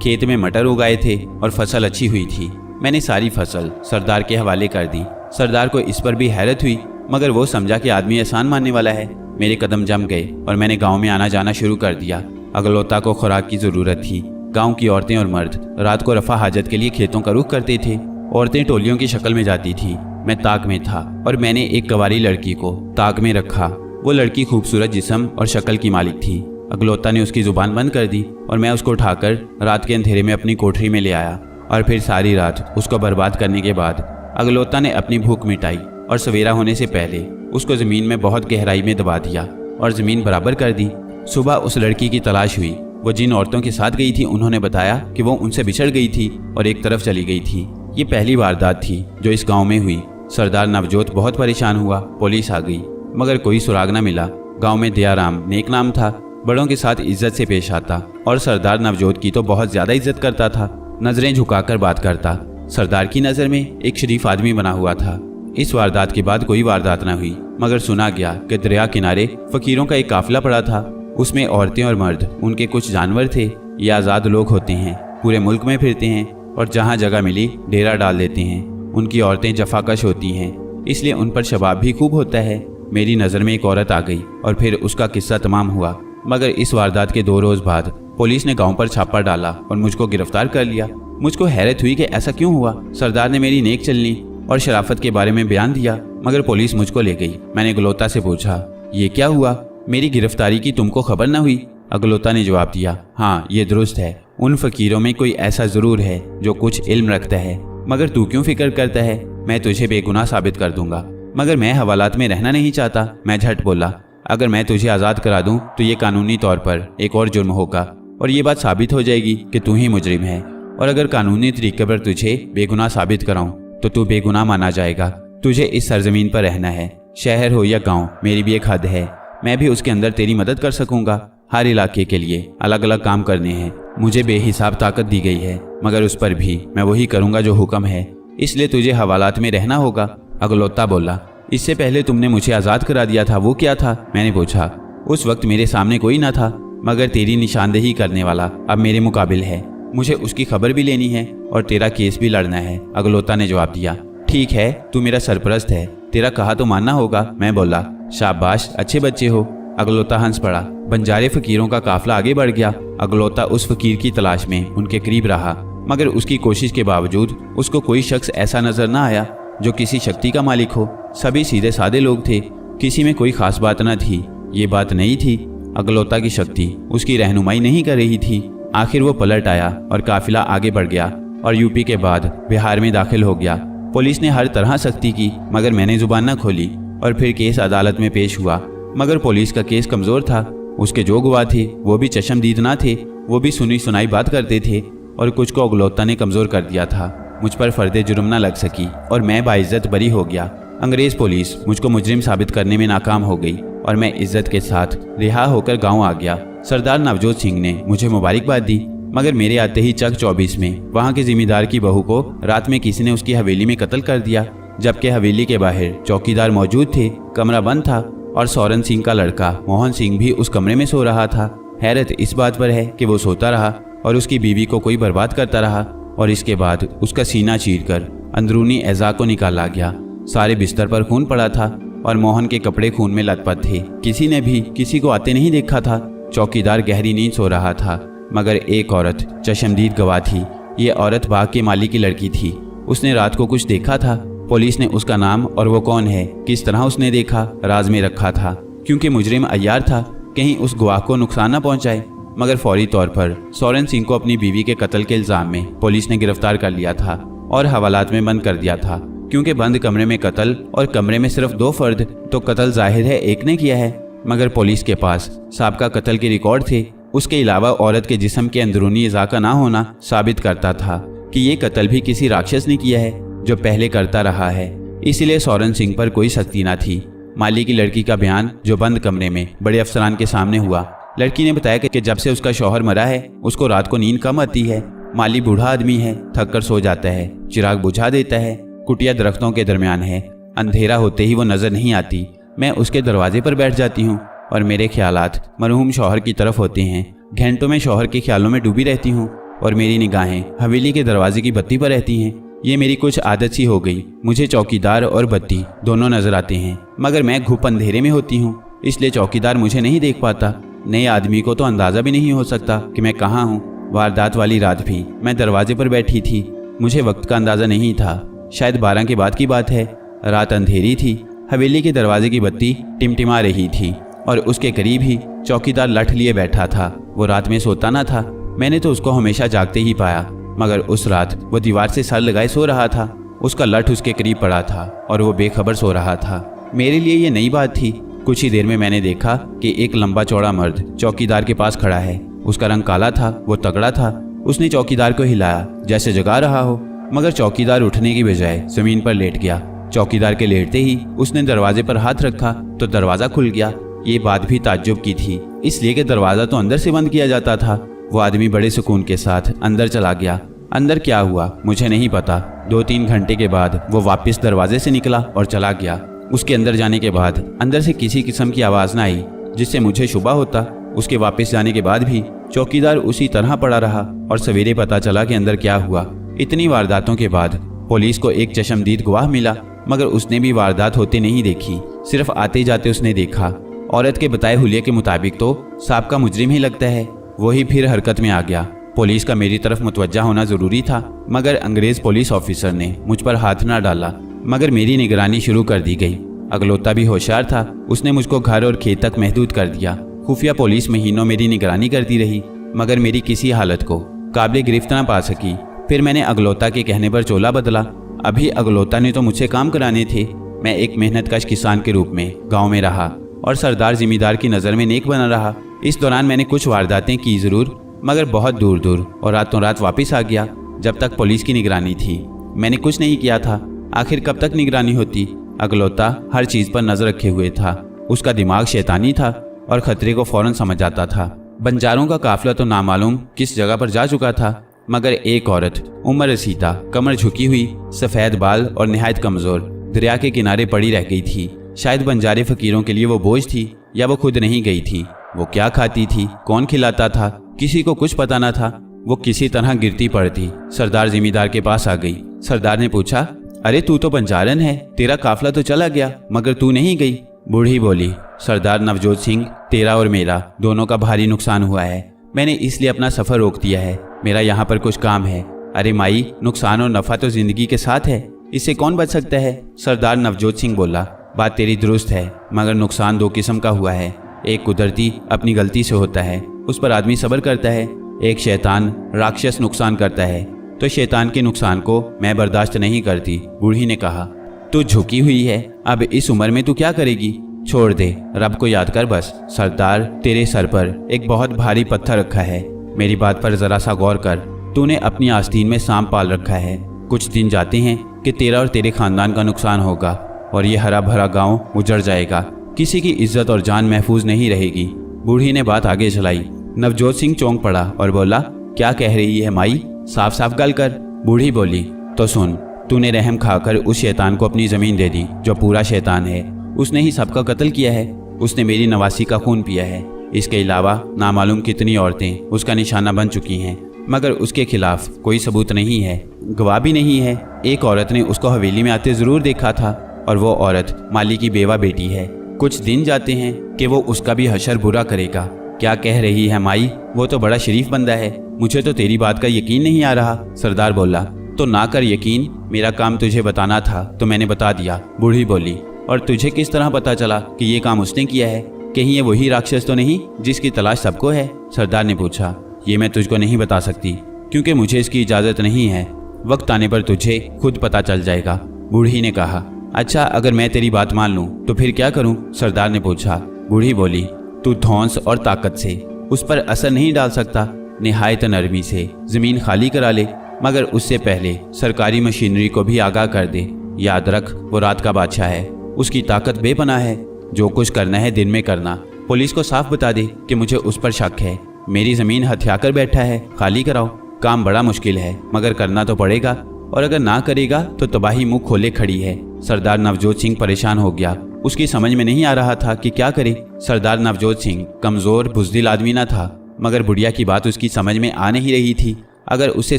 खेत में मटर उगाए थे और फसल अच्छी हुई थी। मैंने सारी फसल सरदार के हवाले कर दी। सरदार को इस पर भी हैरत हुई, मगर वो समझा कि आदमी एहसान मानने वाला है। मेरे कदम जम गए और मैंने गांव में आना जाना शुरू कर दिया। अगलौता को खुराक की ज़रूरत थी। गांव की औरतें और मर्द रात को रफा हाजत के लिए खेतों का रुख करते थे। औरतें टोलियों की शक्ल में जाती थी। मैं ताक में था और मैंने एक कवारी लड़की को ताक में रखा। वो लड़की खूबसूरत जिस्म और शक्ल की मालिक थी। अगलौता ने उसकी जुबान बंद कर दी और मैं उसको उठाकर रात के अंधेरे में अपनी कोठरी में ले आया और फिर सारी रात उसको बर्बाद करने के बाद अगलौता ने अपनी भूख मिटाई और सवेरा होने से पहले उसको ज़मीन में बहुत गहराई में दबा दिया और ज़मीन बराबर कर दी। सुबह उस लड़की की तलाश हुई। वो जिन औरतों के साथ गई थी उन्होंने बताया कि वो उनसे बिछड़ गई थी और एक तरफ चली गई थी। ये पहली वारदात थी जो इस गांव में हुई। सरदार नवजोत बहुत परेशान हुआ। पुलिस आ गई मगर कोई सुराग न मिला। गांव में दयाराम नेक नाम था, बड़ों के साथ इज्जत से पेश आता और सरदार नवजोत की तो बहुत ज़्यादा इज्जत करता था। नज़रें झुकाकर बात करता। सरदार की नज़र में एक शरीफ आदमी बना हुआ था। इस वारदात के बाद कोई वारदात न हुई मगर सुना गया कि दरिया किनारे फ़कीरों का एक काफिला पड़ा था। उसमें औरतें और मर्द, उनके कुछ जानवर थे। ये आज़ाद लोग होते हैं, पूरे मुल्क में फिरते हैं और जहाँ जगह मिली डेरा डाल देते हैं। उनकी औरतें जफाकश होती हैं, इसलिए उन पर शबाब भी खूब होता है। मेरी नज़र में एक औरत आ गई और फिर उसका किस्सा तमाम हुआ। मगर इस वारदात के 2 रोज़ बाद पुलिस ने गांव पर छापा डाला और मुझको गिरफ्तार कर लिया। मुझको हैरत हुई कि ऐसा क्यों हुआ। सरदार ने मेरी नेक चलनी और शराफत के बारे में बयान दिया मगर पुलिस मुझको ले गई। मैंने अगलौता से पूछा, ये क्या हुआ? मेरी गिरफ्तारी की तुमको खबर न हुई? अगलौता ने जवाब दिया, हाँ ये दुरुस्त है। उन फ़कीरों में कोई ऐसा ज़रूर है जो कुछ इल्म रखता है, मगर तू क्यों फिक्र करता है? मैं तुझे बेगुनाह साबित कर दूंगा। मगर मैं हवालात में रहना नहीं चाहता। मैं झट बोला, अगर मैं तुझे आज़ाद करा दूं तो ये कानूनी तौर पर एक और जुर्म होगा और ये बात साबित हो जाएगी कि तू ही मुजरिम है। और अगर कानूनी तरीके पर तुझे बेगुनाह साबित कराऊं तो तू बेगुनाह माना जाएगा। तुझे इस सरजमीन पर रहना है, शहर हो या गांव, मेरी भी एक हद है। मैं भी उसके अंदर तेरी मदद कर सकूंगा। हर इलाके के लिए अलग अलग काम करने हैं। मुझे बेहिसाब ताकत दी गई है मगर उस पर भी मैं वही करूंगा जो हुक्म है, इसलिए तुझे हवालात में रहना होगा। अगलौता बोला, इससे पहले तुमने मुझे आज़ाद करा दिया था, वो क्या था? मैंने पूछा। उस वक्त मेरे सामने कोई ना था मगर तेरी निशानदेही करने वाला अब मेरे मुकाबिल है। मुझे उसकी खबर भी लेनी है और तेरा केस भी लड़ना है। अगलौता ने जवाब दिया, ठीक है, तू मेरा सरपरस्त है, तेरा कहा तो मानना होगा। मैं बोला, शाबाश, अच्छे बच्चे हो। अगलौता हंस पड़ा। बंजारे फ़कीरों का काफिला आगे बढ़ गया। अगलौता उस फ़कीर की तलाश में उनके करीब रहा मगर उसकी कोशिश के बावजूद उसको कोई शख्स ऐसा नजर न आया जो किसी शक्ति का मालिक हो। सभी सीधे सादे लोग थे, किसी में कोई खास बात न थी। ये बात नहीं थी, अगलौता की शक्ति उसकी रहनुमाई नहीं कर रही थी। आखिर वो पलट आया और काफिला आगे बढ़ गया और यूपी के बाद बिहार में दाखिल हो गया। पुलिस ने हर तरह सख्ती की मगर मैंने जुबान न खोली और फिर केस अदालत में पेश हुआ। मगर पुलिस का केस कमज़ोर था। उसके जो गवाह थे वो भी चशमदीद ना थे, वो भी सुनी सुनाई बात करते थे और कुछ को अगलौता ने कमज़ोर कर दिया था। मुझ पर फर्दे जुर्म ना लग सकी और मैं बाइज्जत बरी हो गया। अंग्रेज़ पुलिस मुझको मुजरिम साबित करने में नाकाम हो गई और मैं इज्जत के साथ रिहा होकर गाँव आ गया। सरदार नवजोत सिंह ने मुझे मुबारकबाद दी मगर मेरे आते ही चक 24 में वहाँ के जिम्मेदार की बहू को रात में किसी ने उसकी हवेली में कत्ल कर दिया, जबकि हवेली के बाहर चौकीदार मौजूद थे। कमरा बंद था और सौरन सिंह का लड़का मोहन सिंह भी उस कमरे में सो रहा था। हैरत इस बात पर है कि वो सोता रहा और उसकी बीवी को कोई बर्बाद करता रहा और इसके बाद उसका सीना चीरकर अंदरूनी एज़ा को निकाला गया। सारे बिस्तर पर खून पड़ा था और मोहन के कपड़े खून में लथपथ थे। किसी ने भी किसी को आते नहीं देखा था। चौकीदार गहरी नींद सो रहा था मगर एक औरत चशमदीद गवाह थी। ये औरत बाग के माली की लड़की थी। उसने रात को कुछ देखा था। पुलिस ने उसका नाम और वो कौन है, किस तरह उसने देखा, राज में रखा था क्योंकि मुजरिम अय्यार था, कहीं उस गवाह को नुकसान न पहुंचाए। मगर फौरी तौर पर सौरन सिंह को अपनी बीवी के कत्ल के इल्ज़ाम में पुलिस ने गिरफ्तार कर लिया था और हवालात में बंद कर दिया था क्योंकि बंद कमरे में कत्ल और कमरे में सिर्फ 2 फर्द तो कत्ल जाहिर है एक ने किया है। मगर पुलिस के पास साबका कत्ल के रिकॉर्ड थे। उसके अलावा औरत के जिस्म के अंदरूनी इजाका ना होना साबित करता था कि ये कत्ल भी किसी राक्षस ने किया है जो पहले करता रहा है। इसीलिए सौरन सिंह पर कोई सख्ती ना थी। माली की लड़की का बयान जो बंद कमरे में बड़े अफसरान के सामने हुआ। लड़की ने बताया कि जब से उसका शौहर मरा है उसको रात को नींद कम आती है। माली बूढ़ा आदमी है, थक कर सो जाता है, चिराग बुझा देता है। कुटिया दरख्तों के दरमियान है, अंधेरा होते ही वो नजर नहीं आती। मैं उसके दरवाजे पर बैठ जाती हूँ और मेरे ख्यालात मरहूम शौहर की तरफ होते हैं। घंटों में शौहर के ख्यालों में डूबी रहती हूँ और मेरी निगाहें हवेली के दरवाजे की बत्ती पर रहती हैं। ये मेरी कुछ आदत सी हो गई। मुझे चौकीदार और बत्ती दोनों नजर आते हैं मगर मैं घुप अंधेरे में होती हूँ, इसलिए चौकीदार मुझे नहीं देख पाता। नए आदमी को तो अंदाज़ा भी नहीं हो सकता कि मैं कहाँ हूँ। वारदात वाली रात भी मैं दरवाजे पर बैठी थी। मुझे वक्त का अंदाज़ा नहीं था, शायद 12 के बाद की बात है। रात अंधेरी थी। हवेली के दरवाजे की बत्ती टिमटिमा रही थी और उसके करीब ही चौकीदार लठ लिए बैठा था। वो रात में सोता ना था। मैंने तो उसको हमेशा जागते ही पाया, मगर उस रात वो दीवार से सर लगाए सो रहा था। उसका लठ उसके करीब पड़ा था और वो बेखबर सो रहा था। मेरे लिए ये नई बात थी। कुछ ही देर में मैंने देखा कि एक लंबा चौड़ा मर्द चौकीदार के पास खड़ा है। उसका रंग काला था, वो तगड़ा था। उसने चौकीदार को हिलाया जैसे जगा रहा हो, मगर चौकीदार उठने की बजाय जमीन पर लेट गया। चौकीदार के लेटते ही उसने दरवाजे पर हाथ रखा तो दरवाजा खुल गया। ये बात भी ताज्जुब की थी, इसलिए कि दरवाजा तो अंदर से बंद किया जाता था। वो आदमी बड़े सुकून के साथ अंदर चला गया। अंदर क्या हुआ मुझे नहीं पता। 2-3 घंटे के बाद वो वापस दरवाजे से निकला और चला गया। उसके अंदर जाने के बाद अंदर से किसी किस्म की आवाज़ न आई जिससे मुझे शुबा होता। उसके वापस जाने के बाद भी चौकीदार उसी तरह पड़ा रहा और सवेरे पता चला कि अंदर क्या हुआ। इतनी वारदातों के बाद पुलिस को एक चश्मदीद गवाह मिला, मगर उसने भी वारदात होते नहीं देखी। सिर्फ आते जाते उसने देखा। औरत के बताए हुलिये के मुताबिक तो सांप का मुजरिम ही लगता है। वही फिर हरकत में आ गया। पुलिस का मेरी तरफ मुतवज्जा होना जरूरी था, मगर अंग्रेज पुलिस ऑफिसर ने मुझ पर हाथ ना डाला, मगर मेरी निगरानी शुरू कर दी गई। अगलोता भी होशियार था। उसने मुझको घर और खेत तक महदूद कर दिया। खुफिया पुलिस महीनों मेरी निगरानी करती रही, मगर मेरी किसी हालत को काबिल गिरफ्त ना पा सकी। फिर मैंने अगलोता के कहने पर चोला बदला। अभी अगलोता ने तो मुझसे काम कराने थे। मैं एक मेहनतकश किसान के रूप में गांव में रहा और सरदार जिम्मेदार की नज़र में नेक बना रहा। इस दौरान मैंने कुछ वारदातें की ज़रूर, मगर बहुत दूर दूर, और रातों रात वापस आ गया। जब तक पुलिस की निगरानी थी मैंने कुछ नहीं किया था। आखिर कब तक निगरानी होती? अगलोता हर चीज़ पर नज़र रखे हुए था। उसका दिमाग शैतानी था और ख़तरे को फ़ौरन समझ आता था। बंजारों का काफिला तो नामालूम किस जगह पर जा चुका था, मगर एक औरत उम्र रसीदा, कमर झुकी हुई, सफ़ेद बाल और निहायत कमज़ोर दरिया के किनारे पड़ी रह गई थी। शायद बंजारे फ़कीरों के लिए वो बोझ थी, या वो खुद नहीं गई थी। वो क्या खाती थी, कौन खिलाता था, किसी को कुछ पता न था। वो किसी तरह गिरती पड़ती सरदार जिम्मेदार के पास आ गई। सरदार ने पूछा, अरे तू तो बंजारन है, तेरा काफिला तो चला गया, मगर तू नहीं गई। बूढ़ी बोली, सरदार नवजोत सिंह, तेरा और मेरा दोनों का भारी नुकसान हुआ है। मैंने इसलिए अपना सफ़र रोक दिया है। मेरा यहाँ पर कुछ काम है। अरे माई, नुकसान और नफ़ा तो ज़िंदगी के साथ है, इससे कौन बच सकता है? सरदार नवजोत सिंह बोला, बात तेरी दुरुस्त है, मगर नुकसान 2 किस्म का हुआ है। एक कुदरती अपनी गलती से होता है, उस पर आदमी सब्र करता है। एक शैतान राक्षस नुकसान करता है, तो शैतान के नुकसान को मैं बर्दाश्त नहीं करती। बूढ़ी ने कहा, तू झुकी हुई है, अब इस उम्र में तू क्या करेगी? छोड़ दे, रब को याद कर बस। सरदार, तेरे सर पर एक बहुत भारी पत्थर रखा है। मेरी बात पर जरा सा गौर कर। तूने अपनी आस्तीन में सांप पाल रखा है। कुछ दिन जाते हैं कि तेरा और तेरे खानदान का नुकसान होगा और ये हरा भरा गांव उजड़ जाएगा। किसी की इज्जत और जान महफूज नहीं रहेगी। बूढ़ी ने बात आगे चलाई। नवजोत सिंह चौंक पड़ा और बोला, क्या कह रही है माई? साफ साफ गल कर। बूढ़ी बोली, तो सुन, तूने रहम खाकर उस शैतान को अपनी ज़मीन दे दी, जो पूरा शैतान है। उसने ही सबका कत्ल किया है। उसने मेरी नवासी का खून पिया है। इसके अलावा नामालूम कितनी औरतें उसका निशाना बन चुकी हैं, मगर उसके खिलाफ कोई सबूत नहीं है, गवाह भी नहीं है। एक औरत ने उसको हवेली में आते ज़रूर देखा था, और वो औरत माली की बेवा बेटी है। कुछ दिन जाते हैं कि वो उसका भी हशर बुरा करेगा। क्या कह रही है माई? वो तो बड़ा शरीफ बंदा है। मुझे तो तेरी बात का यकीन नहीं आ रहा। सरदार बोला, तो ना कर यकीन, मेरा काम तुझे बताना था तो मैंने बता दिया। बूढ़ी बोली, और तुझे किस तरह पता चला कि ये काम उसने किया है? कहीं ये वही राक्षस तो नहीं जिसकी तलाश सबको है? सरदार ने पूछा, ये मैं तुझको नहीं बता सकती, क्योंकि मुझे इसकी इजाज़त नहीं है। वक्त आने पर तुझे खुद पता चल जाएगा। बूढ़ी ने कहा, अच्छा, अगर मैं तेरी बात मान लूँ तो फिर क्या करूँ? सरदार ने पूछा। बूढ़ी बोली, तू धौंस और ताकत से उस पर असर नहीं डाल सकता। निहायत नरमी से ज़मीन खाली करा ले, मगर उससे पहले सरकारी मशीनरी को भी आगाह कर दे। याद रख, वो रात का बादशाह है, उसकी ताकत बेपनाह है। जो कुछ करना है दिन में करना। पुलिस को साफ बता दे कि मुझे उस पर शक है। मेरी ज़मीन हथिया कर बैठा है, खाली कराओ। काम बड़ा मुश्किल है, मगर करना तो पड़ेगा, और अगर ना करेगा तो तबाही मुंह खोले खड़ी है। सरदार नवजोत सिंह परेशान हो गया। उसकी समझ में नहीं आ रहा था कि क्या करे। सरदार नवजोत सिंह कमज़ोर बुज़दिल आदमी ना था, मगर बुढ़िया की बात उसकी समझ में आ नहीं रही थी। अगर उससे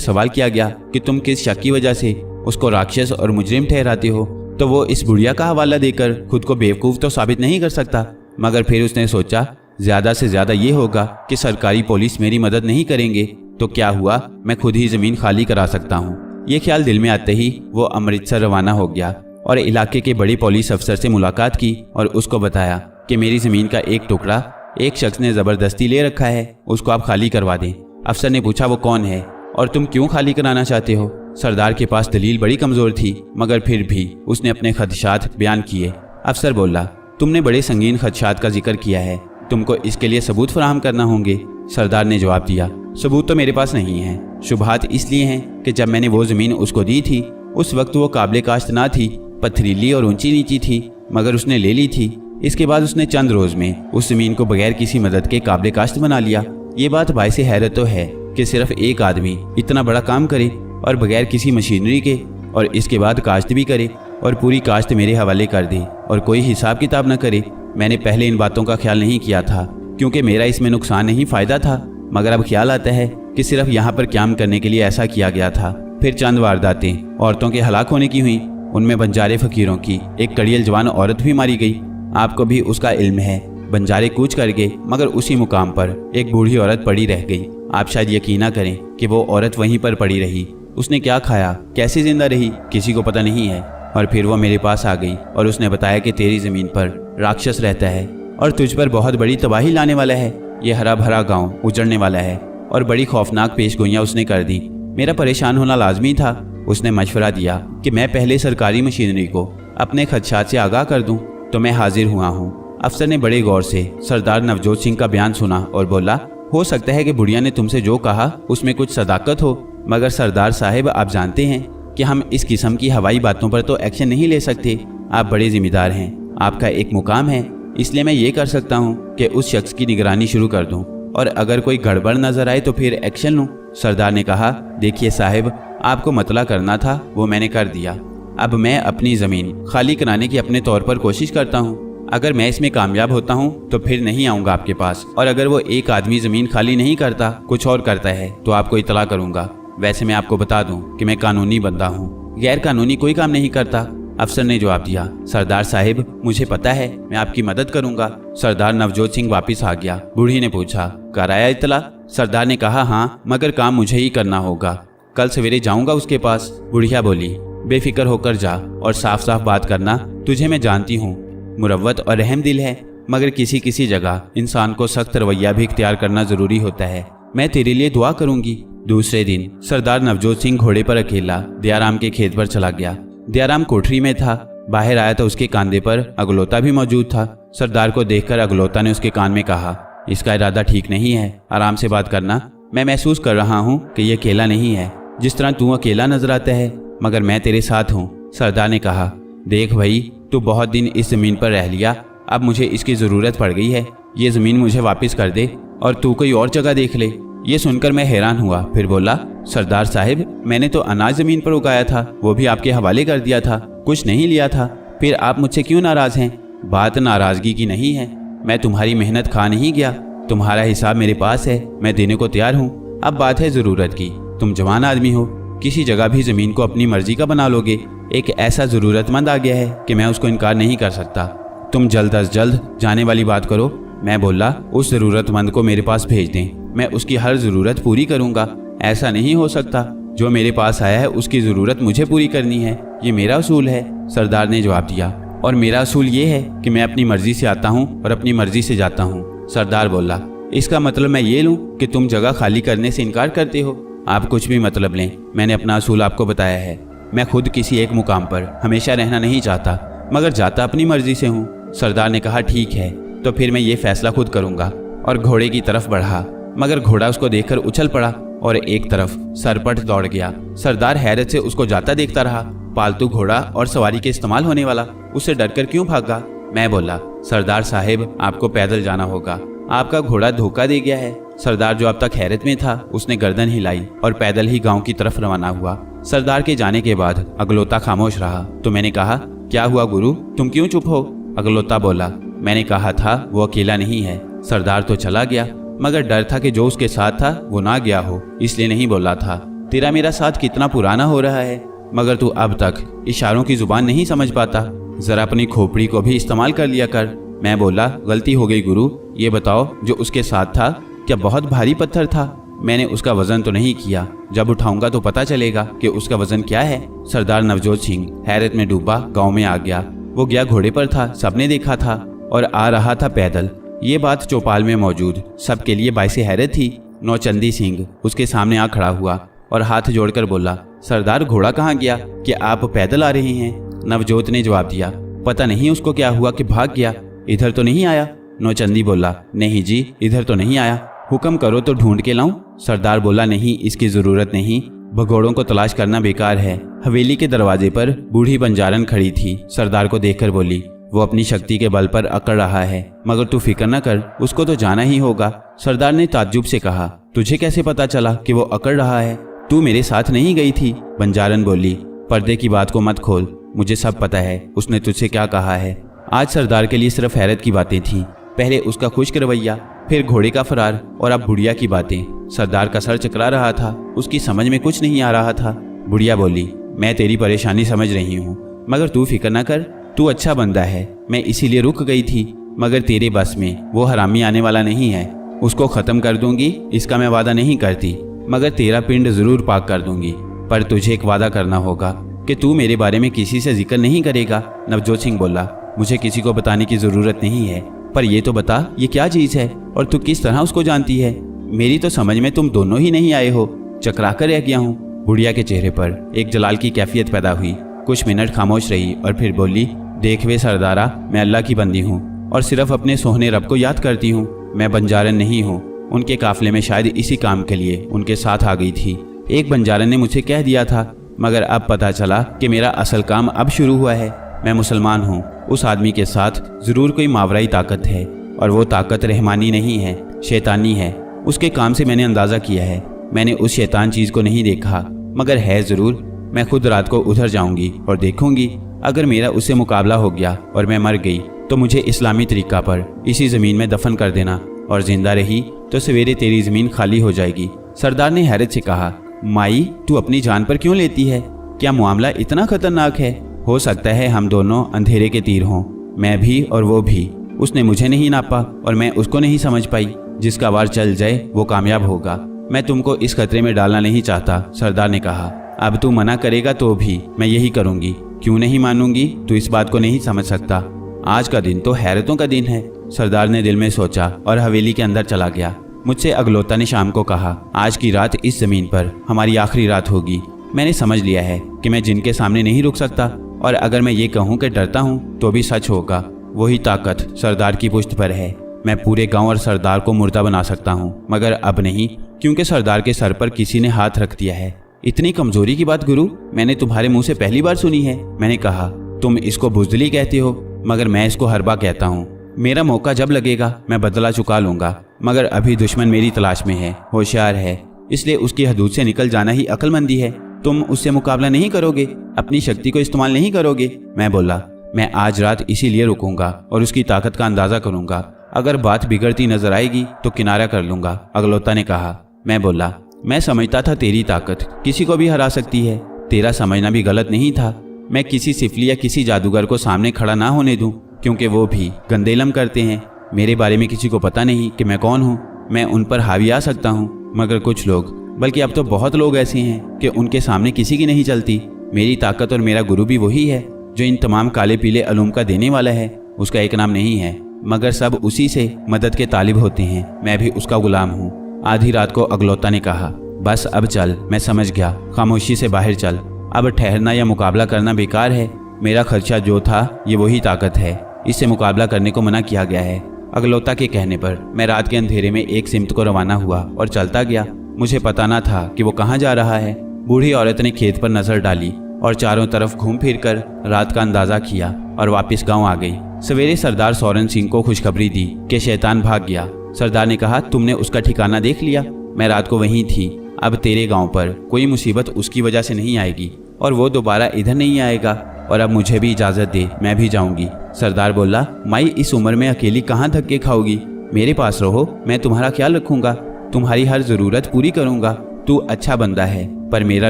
सवाल किया गया कि तुम किस शक की वजह से उसको राक्षस और मुजरिम ठहराते हो, तो वो इस बुढ़िया का हवाला देकर खुद को बेवकूफ़ तो साबित नहीं कर सकता। मगर फिर उसने सोचा, ज़्यादा से ज़्यादा ये होगा कि सरकारी पुलिस मेरी मदद नहीं करेंगे, तो क्या हुआ, मैं खुद ही ज़मीन खाली करा सकता हूँ। ये ख्याल दिल में आते ही वो अमृतसर रवाना हो गया और इलाके के बड़े पुलिस अफसर से मुलाकात की और उसको बताया कि मेरी ज़मीन का एक टुकड़ा एक शख्स ने ज़बरदस्ती ले रखा है, उसको आप खाली करवा दें। अफसर ने पूछा वो कौन है और तुम क्यों खाली कराना चाहते हो? सरदार के पास दलील बड़ी कमज़ोर थी, मगर फिर भी उसने अपने खदशात बयान किए। अफसर बोला, तुमने बड़े संगीन खदशात का जिक्र किया है, तुमको इसके लिए सबूत फराहम करना होंगे। सरदार ने जवाब दिया, सबूत तो मेरे पास नहीं है। शुबहात इसलिए हैं कि जब मैंने वो ज़मीन उसको दी थी उस वक्त वो काबिल काश्त ना थी, पथरीली और ऊंची नीची थी, मगर उसने ले ली थी। इसके बाद उसने चंद रोज़ में उस ज़मीन को बगैर किसी मदद के काबिल काश्त बना लिया। ये बात बाइसे हैरत तो है कि सिर्फ एक आदमी इतना बड़ा काम करे और बगैर किसी मशीनरी के, और इसके बाद काश्त भी करे और पूरी काश्त मेरे हवाले कर दे और कोई हिसाब किताब न करे। मैंने पहले इन बातों का ख्याल नहीं किया था क्योंकि मेरा इसमें नुकसान नहीं फ़ायदा था, मगर अब ख्याल आता है कि सिर्फ यहाँ पर क्याम करने के लिए ऐसा किया गया था। फिर चंद वारदातें औरतों के हलाक होने की हुई, उनमें बंजारे फ़कीरों की एक कड़ियल जवान औरत भी मारी गई। आपको भी उसका इल्म है। बंजारे कूच कर गए, मगर उसी मुकाम पर एक बूढ़ी औरत पड़ी रह गई। आप शायद यकीन ना करें कि वो औरत वहीं पर पड़ी रही। उसने क्या खाया, कैसे जिंदा रही, किसी को पता नहीं है। और फिर वो मेरे पास आ गई और उसने बताया कि तेरी ज़मीन पर राक्षस रहता है और तुझ पर बहुत बड़ी तबाही लाने वाला है। ये हरा भरा गांव उजड़ने वाला है। और बड़ी खौफनाक पेशगोइयाँ उसने कर दी। मेरा परेशान होना लाजमी था। उसने मशवरा दिया कि मैं पहले सरकारी मशीनरी को अपने खदशात से आगाह कर दूं, तो मैं हाजिर हुआ हूँ। अफसर ने बड़े गौर से सरदार नवजोत सिंह का बयान सुना और बोला, हो सकता है कि बुढ़िया ने तुमसे जो कहा उसमें कुछ सदाकत हो, मगर सरदार साहिब आप जानते हैं कि हम इस किस्म की हवाई बातों पर तो एक्शन नहीं ले सकते। आप बड़े जिम्मेदार हैं, आपका एक मुकाम है, इसलिए मैं ये कर सकता हूँ कि उस शख्स की निगरानी शुरू कर दूँ और अगर कोई गड़बड़ नजर आए तो फिर एक्शन लूँ। सरदार ने कहा, देखिए साहिब, आपको मतला करना था वो मैंने कर दिया। अब मैं अपनी ज़मीन खाली कराने की अपने तौर पर कोशिश करता हूँ। अगर मैं इसमें कामयाब होता हूँ तो फिर नहीं आऊँगा आपके पास, और अगर वो एक आदमी ज़मीन खाली नहीं करता, कुछ और करता है, तो आपको इतला करूँगा। वैसे मैं आपको बता दूं कि मैं कानूनी बंदा हूं, गैर कानूनी कोई काम नहीं करता। अफसर ने जवाब दिया, सरदार साहिब मुझे पता है, मैं आपकी मदद करूंगा। सरदार नवजोत सिंह वापस आ गया। बूढ़ी ने पूछा, कराया इतला? सरदार ने कहा, हाँ, मगर काम मुझे ही करना होगा। कल सवेरे जाऊंगा उसके पास। बुढ़िया बोली, बेफिक्र होकर जा और साफ साफ बात करना। तुझे मैं जानती हूँ, मुरव्वत और रहम दिल है, मगर किसी किसी जगह इंसान को सख्त रवैया भी इख्तियार करना जरूरी होता है। मैं तेरे लिए दुआ करूंगी। दूसरे दिन सरदार नवजोत सिंह घोड़े पर अकेला दयाराम के खेत पर चला गया। दयाराम कोठरी में था। बाहर आया तो उसके कंधे पर अगलोता भी मौजूद था। सरदार को देखकर अगलोता ने उसके कान में कहा, इसका इरादा ठीक नहीं है, आराम से बात करना। मैं महसूस कर रहा हूँ कि ये अकेला नहीं है, जिस तरह तू अकेला नजर आता है, मगर मैं तेरे साथ हूँ। सरदार ने कहा, देख भाई, तू बहुत दिन इस ज़मीन पर रह लिया, अब मुझे इसकी ज़रूरत पड़ गई है। ये ज़मीन मुझे वापस कर दे और तू कोई और जगह देख ले। ये सुनकर मैं हैरान हुआ। फिर बोला, सरदार साहिब, मैंने तो अनाज ज़मीन पर उगाया था, वो भी आपके हवाले कर दिया था, कुछ नहीं लिया था। फिर आप मुझसे क्यों नाराज़ हैं? बात नाराज़गी की नहीं है, मैं तुम्हारी मेहनत खा नहीं गया। तुम्हारा हिसाब मेरे पास है, मैं देने को तैयार हूँ। अब बात है ज़रूरत की। तुम जवान आदमी हो, किसी जगह भी ज़मीन को अपनी मर्जी का बना लोगे। एक ऐसा ज़रूरतमंद आ गया है कि मैं उसको इनकार नहीं कर सकता। तुम जल्द अज जल्द जाने वाली बात करो। मैं बोला, उस ज़रूरतमंद को मेरे पास भेज दें, मैं उसकी हर ज़रूरत पूरी करूँगा। ऐसा नहीं हो सकता, जो मेरे पास आया है उसकी ज़रूरत मुझे पूरी करनी है, ये मेरा असूल है। सरदार ने जवाब दिया, और मेरा असूल ये है कि मैं अपनी मर्जी से आता हूँ और अपनी मर्जी से जाता हूँ। सरदार बोला, इसका मतलब मैं ये लूँ कि तुम जगह खाली करने से इनकार करते हो? आप कुछ भी मतलब लें, मैंने अपना असूल आपको बताया है। मैं खुद किसी एक मुकाम पर हमेशा रहना नहीं चाहता, मगर जाता अपनी मर्जी से हूँ। सरदार ने कहा, ठीक है, तो फिर मैं ये फैसला खुद करूँगा। और घोड़े की तरफ बढ़ा, मगर घोड़ा उसको देखकर उछल पड़ा और एक तरफ सरपट दौड़ गया। सरदार हैरत से उसको जाता देखता रहा। पालतू घोड़ा और सवारी के इस्तेमाल होने वाला, उससे डरकर क्यों भागा? मैं बोला, सरदार साहिब, आपको पैदल जाना होगा, आपका घोड़ा धोखा दे गया है। सरदार जो अब तक हैरत में था, उसने गर्दन हिलाई और पैदल ही गांव की तरफ रवाना हुआ। सरदार के जाने के बाद अगलोता खामोश रहा, तो मैंने कहा, क्या हुआ गुरु, तुम क्यों चुप हो? अगलोता बोला, मैंने कहा था वो अकेला नहीं है। सरदार तो चला गया, मगर डर था कि जो उसके साथ था वो ना गया हो, इसलिए नहीं बोला था। तेरा मेरा साथ कितना पुराना हो रहा है, मगर तू अब तक इशारों की जुबान नहीं समझ पाता। जरा अपनी खोपड़ी को भी इस्तेमाल कर लिया कर। मैं बोला, गलती हो गई गुरु। ये बताओ, जो उसके साथ था क्या बहुत भारी पत्थर था? मैंने उसका वजन तो नहीं किया, जब उठाऊंगा तो पता चलेगा कि उसका वजन क्या है। सरदार नवजोत सिंह हैरत में डूबा गाँव में आ गया। वो गया घोड़े पर था, सबने देखा था, और आ रहा था पैदल। ये बात चौपाल में मौजूद सबके लिए बाइसे हैरत थी। नौचंदी सिंह उसके सामने आ खड़ा हुआ और हाथ जोड़कर बोला, सरदार घोड़ा कहाँ गया? क्या आप पैदल आ रहे हैं? नवजोत ने जवाब दिया, पता नहीं उसको क्या हुआ कि भाग गया। इधर तो नहीं आया? नौचंदी बोला, नहीं जी, इधर तो नहीं आया। हुक्म करो तो ढूंढ के लाऊं? सरदार बोला, नहीं, इसकी जरूरत नहीं, भगोड़ों को तलाश करना बेकार है। हवेली के दरवाजे पर बूढ़ी बंजारन खड़ी थी। सरदार को देखकर बोली, वो अपनी शक्ति के बल पर अकड़ रहा है, मगर तू फिक्र न कर, उसको तो जाना ही होगा। सरदार ने ताज्जुब से कहा, तुझे कैसे पता चला कि वो अकड़ रहा है? तू मेरे साथ नहीं गई थी? बंजारन बोली, पर्दे की बात को मत खोल, मुझे सब पता है उसने तुझसे क्या कहा है। आज सरदार के लिए सिर्फ हैरत की बातें थीं। पहले उसका खुश्क रवैया, फिर घोड़े का फरार और अब बुढ़िया की बातें। सरदार का सर चकरा रहा था, उसकी समझ में कुछ नहीं आ रहा था। बुढ़िया बोली, मैं तेरी परेशानी समझ रही हूँ, मगर तू फिक्र न कर, तू अच्छा बंदा है, मैं इसीलिए रुक गई थी। मगर तेरे बस में वो हरामी आने वाला नहीं है। उसको ख़त्म कर दूंगी, इसका मैं वादा नहीं करती, मगर तेरा पिंड ज़रूर पाक कर दूंगी। पर तुझे एक वादा करना होगा कि तू मेरे बारे में किसी से जिक्र नहीं करेगा। नवजोत सिंह बोला, मुझे किसी को बताने की ज़रूरत नहीं है, पर ये तो बता, ये क्या चीज़ है और तू किस तरह उसको जानती है? मेरी तो समझ में तुम दोनों ही नहीं आए हो, चकरा कर रह गया हूँ। बुढ़िया के चेहरे पर एक जलाल की कैफियत पैदा हुई। कुछ मिनट खामोश रही और फिर बोली, देख वे सरदारा, मैं अल्लाह की बंदी हूँ और सिर्फ अपने सोहने रब को याद करती हूँ। मैं बंजारन नहीं हूँ। उनके काफिले में शायद इसी काम के लिए उनके साथ आ गई थी। एक बंजारन ने मुझे कह दिया था, मगर अब पता चला कि मेरा असल काम अब शुरू हुआ है। मैं मुसलमान हूँ। उस आदमी के साथ ज़रूर कोई मावराई ताकत है, और वो ताकत रहमानी नहीं है, शैतानी है। उसके काम से मैंने अंदाज़ा किया है। मैंने उस शैतान चीज़ को नहीं देखा, मगर है ज़रूर। मैं खुद रात को उधर जाऊंगी और देखूंगी। अगर मेरा उससे मुकाबला हो गया और मैं मर गई तो मुझे इस्लामी तरीका पर इसी ज़मीन में दफन कर देना, और जिंदा रही तो सवेरे तेरी ज़मीन खाली हो जाएगी। सरदार ने हैरत से कहा, माई, तू अपनी जान पर क्यों लेती है? क्या मामला इतना खतरनाक है? हो सकता है हम दोनों अंधेरे के तीर हों, मैं भी और वो भी। उसने मुझे नहीं नापा और मैं उसको नहीं समझ पाई। जिसका वार चल जाए वो कामयाब होगा। मैं तुमको इस खतरे में डालना नहीं चाहता, सरदार ने कहा। अब तू मना करेगा तो भी मैं यही करूंगी। क्यों नहीं मानूंगी? तू इस बात को नहीं समझ सकता। आज का दिन तो हैरतों का दिन है, सरदार ने दिल में सोचा और हवेली के अंदर चला गया। मुझसे अगलोता ने शाम को कहा, आज की रात इस जमीन पर हमारी आखिरी रात होगी। मैंने समझ लिया है कि मैं जिनके सामने नहीं रुक सकता, और अगर मैं ये कहूँ कि डरता हूँ तो भी सच होगा। वही ताकत सरदार की पुश्त पर है। मैं पूरे गांव और सरदार को मुर्दा बना सकता हूँ, मगर अब नहीं, क्योंकि सरदार के सर पर किसी ने हाथ रख दिया है। इतनी कमजोरी की बात गुरु मैंने तुम्हारे मुंह से पहली बार सुनी है। मैंने कहा, तुम इसको बुज़दिली कहते हो, मगर मैं इसको हरबा कहता हूँ। मेरा मौका जब लगेगा मैं बदला चुका लूंगा, मगर अभी दुश्मन मेरी तलाश में है, होशियार है, इसलिए उसकी हदूद से निकल जाना ही अक्लमंदी है। तुम उससे मुकाबला नहीं करोगे, अपनी शक्ति को इस्तेमाल नहीं करोगे। मैं बोला, मैं आज रात इसीलिए रुकूंगा और उसकी ताकत का अंदाजा करूंगा। अगर बात बिगड़ती नजर आएगी तो किनारा कर लूंगा, अगलोता ने कहा। मैं बोला, मैं समझता था तेरी ताकत किसी को भी हरा सकती है। तेरा समझना भी गलत नहीं था। मैं किसी सिफली या किसी जादूगर को सामने खड़ा ना होने दूं, क्योंकि वो भी गंदे इल्म करते हैं। मेरे बारे में किसी को पता नहीं कि मैं कौन हूँ। मैं उन पर हावी आ सकता हूँ, मगर कुछ लोग, बल्कि अब तो बहुत लोग ऐसे हैं कि उनके सामने किसी की नहीं चलती। मेरी ताकत और मेरा गुरु भी वही है जो इन तमाम काले पीले अलूम का देने वाला है। उसका एक नाम नहीं है, मगर सब उसी से मदद के तालिब होते हैं। मैं भी उसका गुलाम हूँ। आधी रात को अगलोता ने कहा, बस अब चल। मैं समझ गया, खामोशी से बाहर चल। अब ठहरना या मुकाबला करना बेकार है। मेरा खर्चा जो था ये वही ताकत है, इससे मुकाबला करने को मना किया गया है। अगलोता के कहने पर मैं रात के अंधेरे में एक सिमत को रवाना हुआ और चलता गया। मुझे पता ना था कि वो कहाँ जा रहा है। बूढ़ी औरत ने खेत पर नजर डाली और चारों तरफ घूम फिर कर रात का अंदाजा किया और वापस गांव आ गई। सवेरे सरदार सोरन सिंह को खुशखबरी दी कि शैतान भाग गया। सरदार ने कहा, तुमने उसका ठिकाना देख लिया? मैं रात को वहीं थी। अब तेरे गांव पर कोई मुसीबत उसकी वजह से नहीं आएगी और वो दोबारा इधर नहीं आएगा। और अब मुझे भी इजाज़त दे, मैं भी जाऊंगी। सरदार बोला, माई, इस उम्र में अकेली कहाँ धक्के खाओगी? मेरे पास रहो, मैं तुम्हारा ख्याल रखूंगा, तुम्हारी हर ज़रूरत पूरी करूंगा। तू अच्छा बंदा है, पर मेरा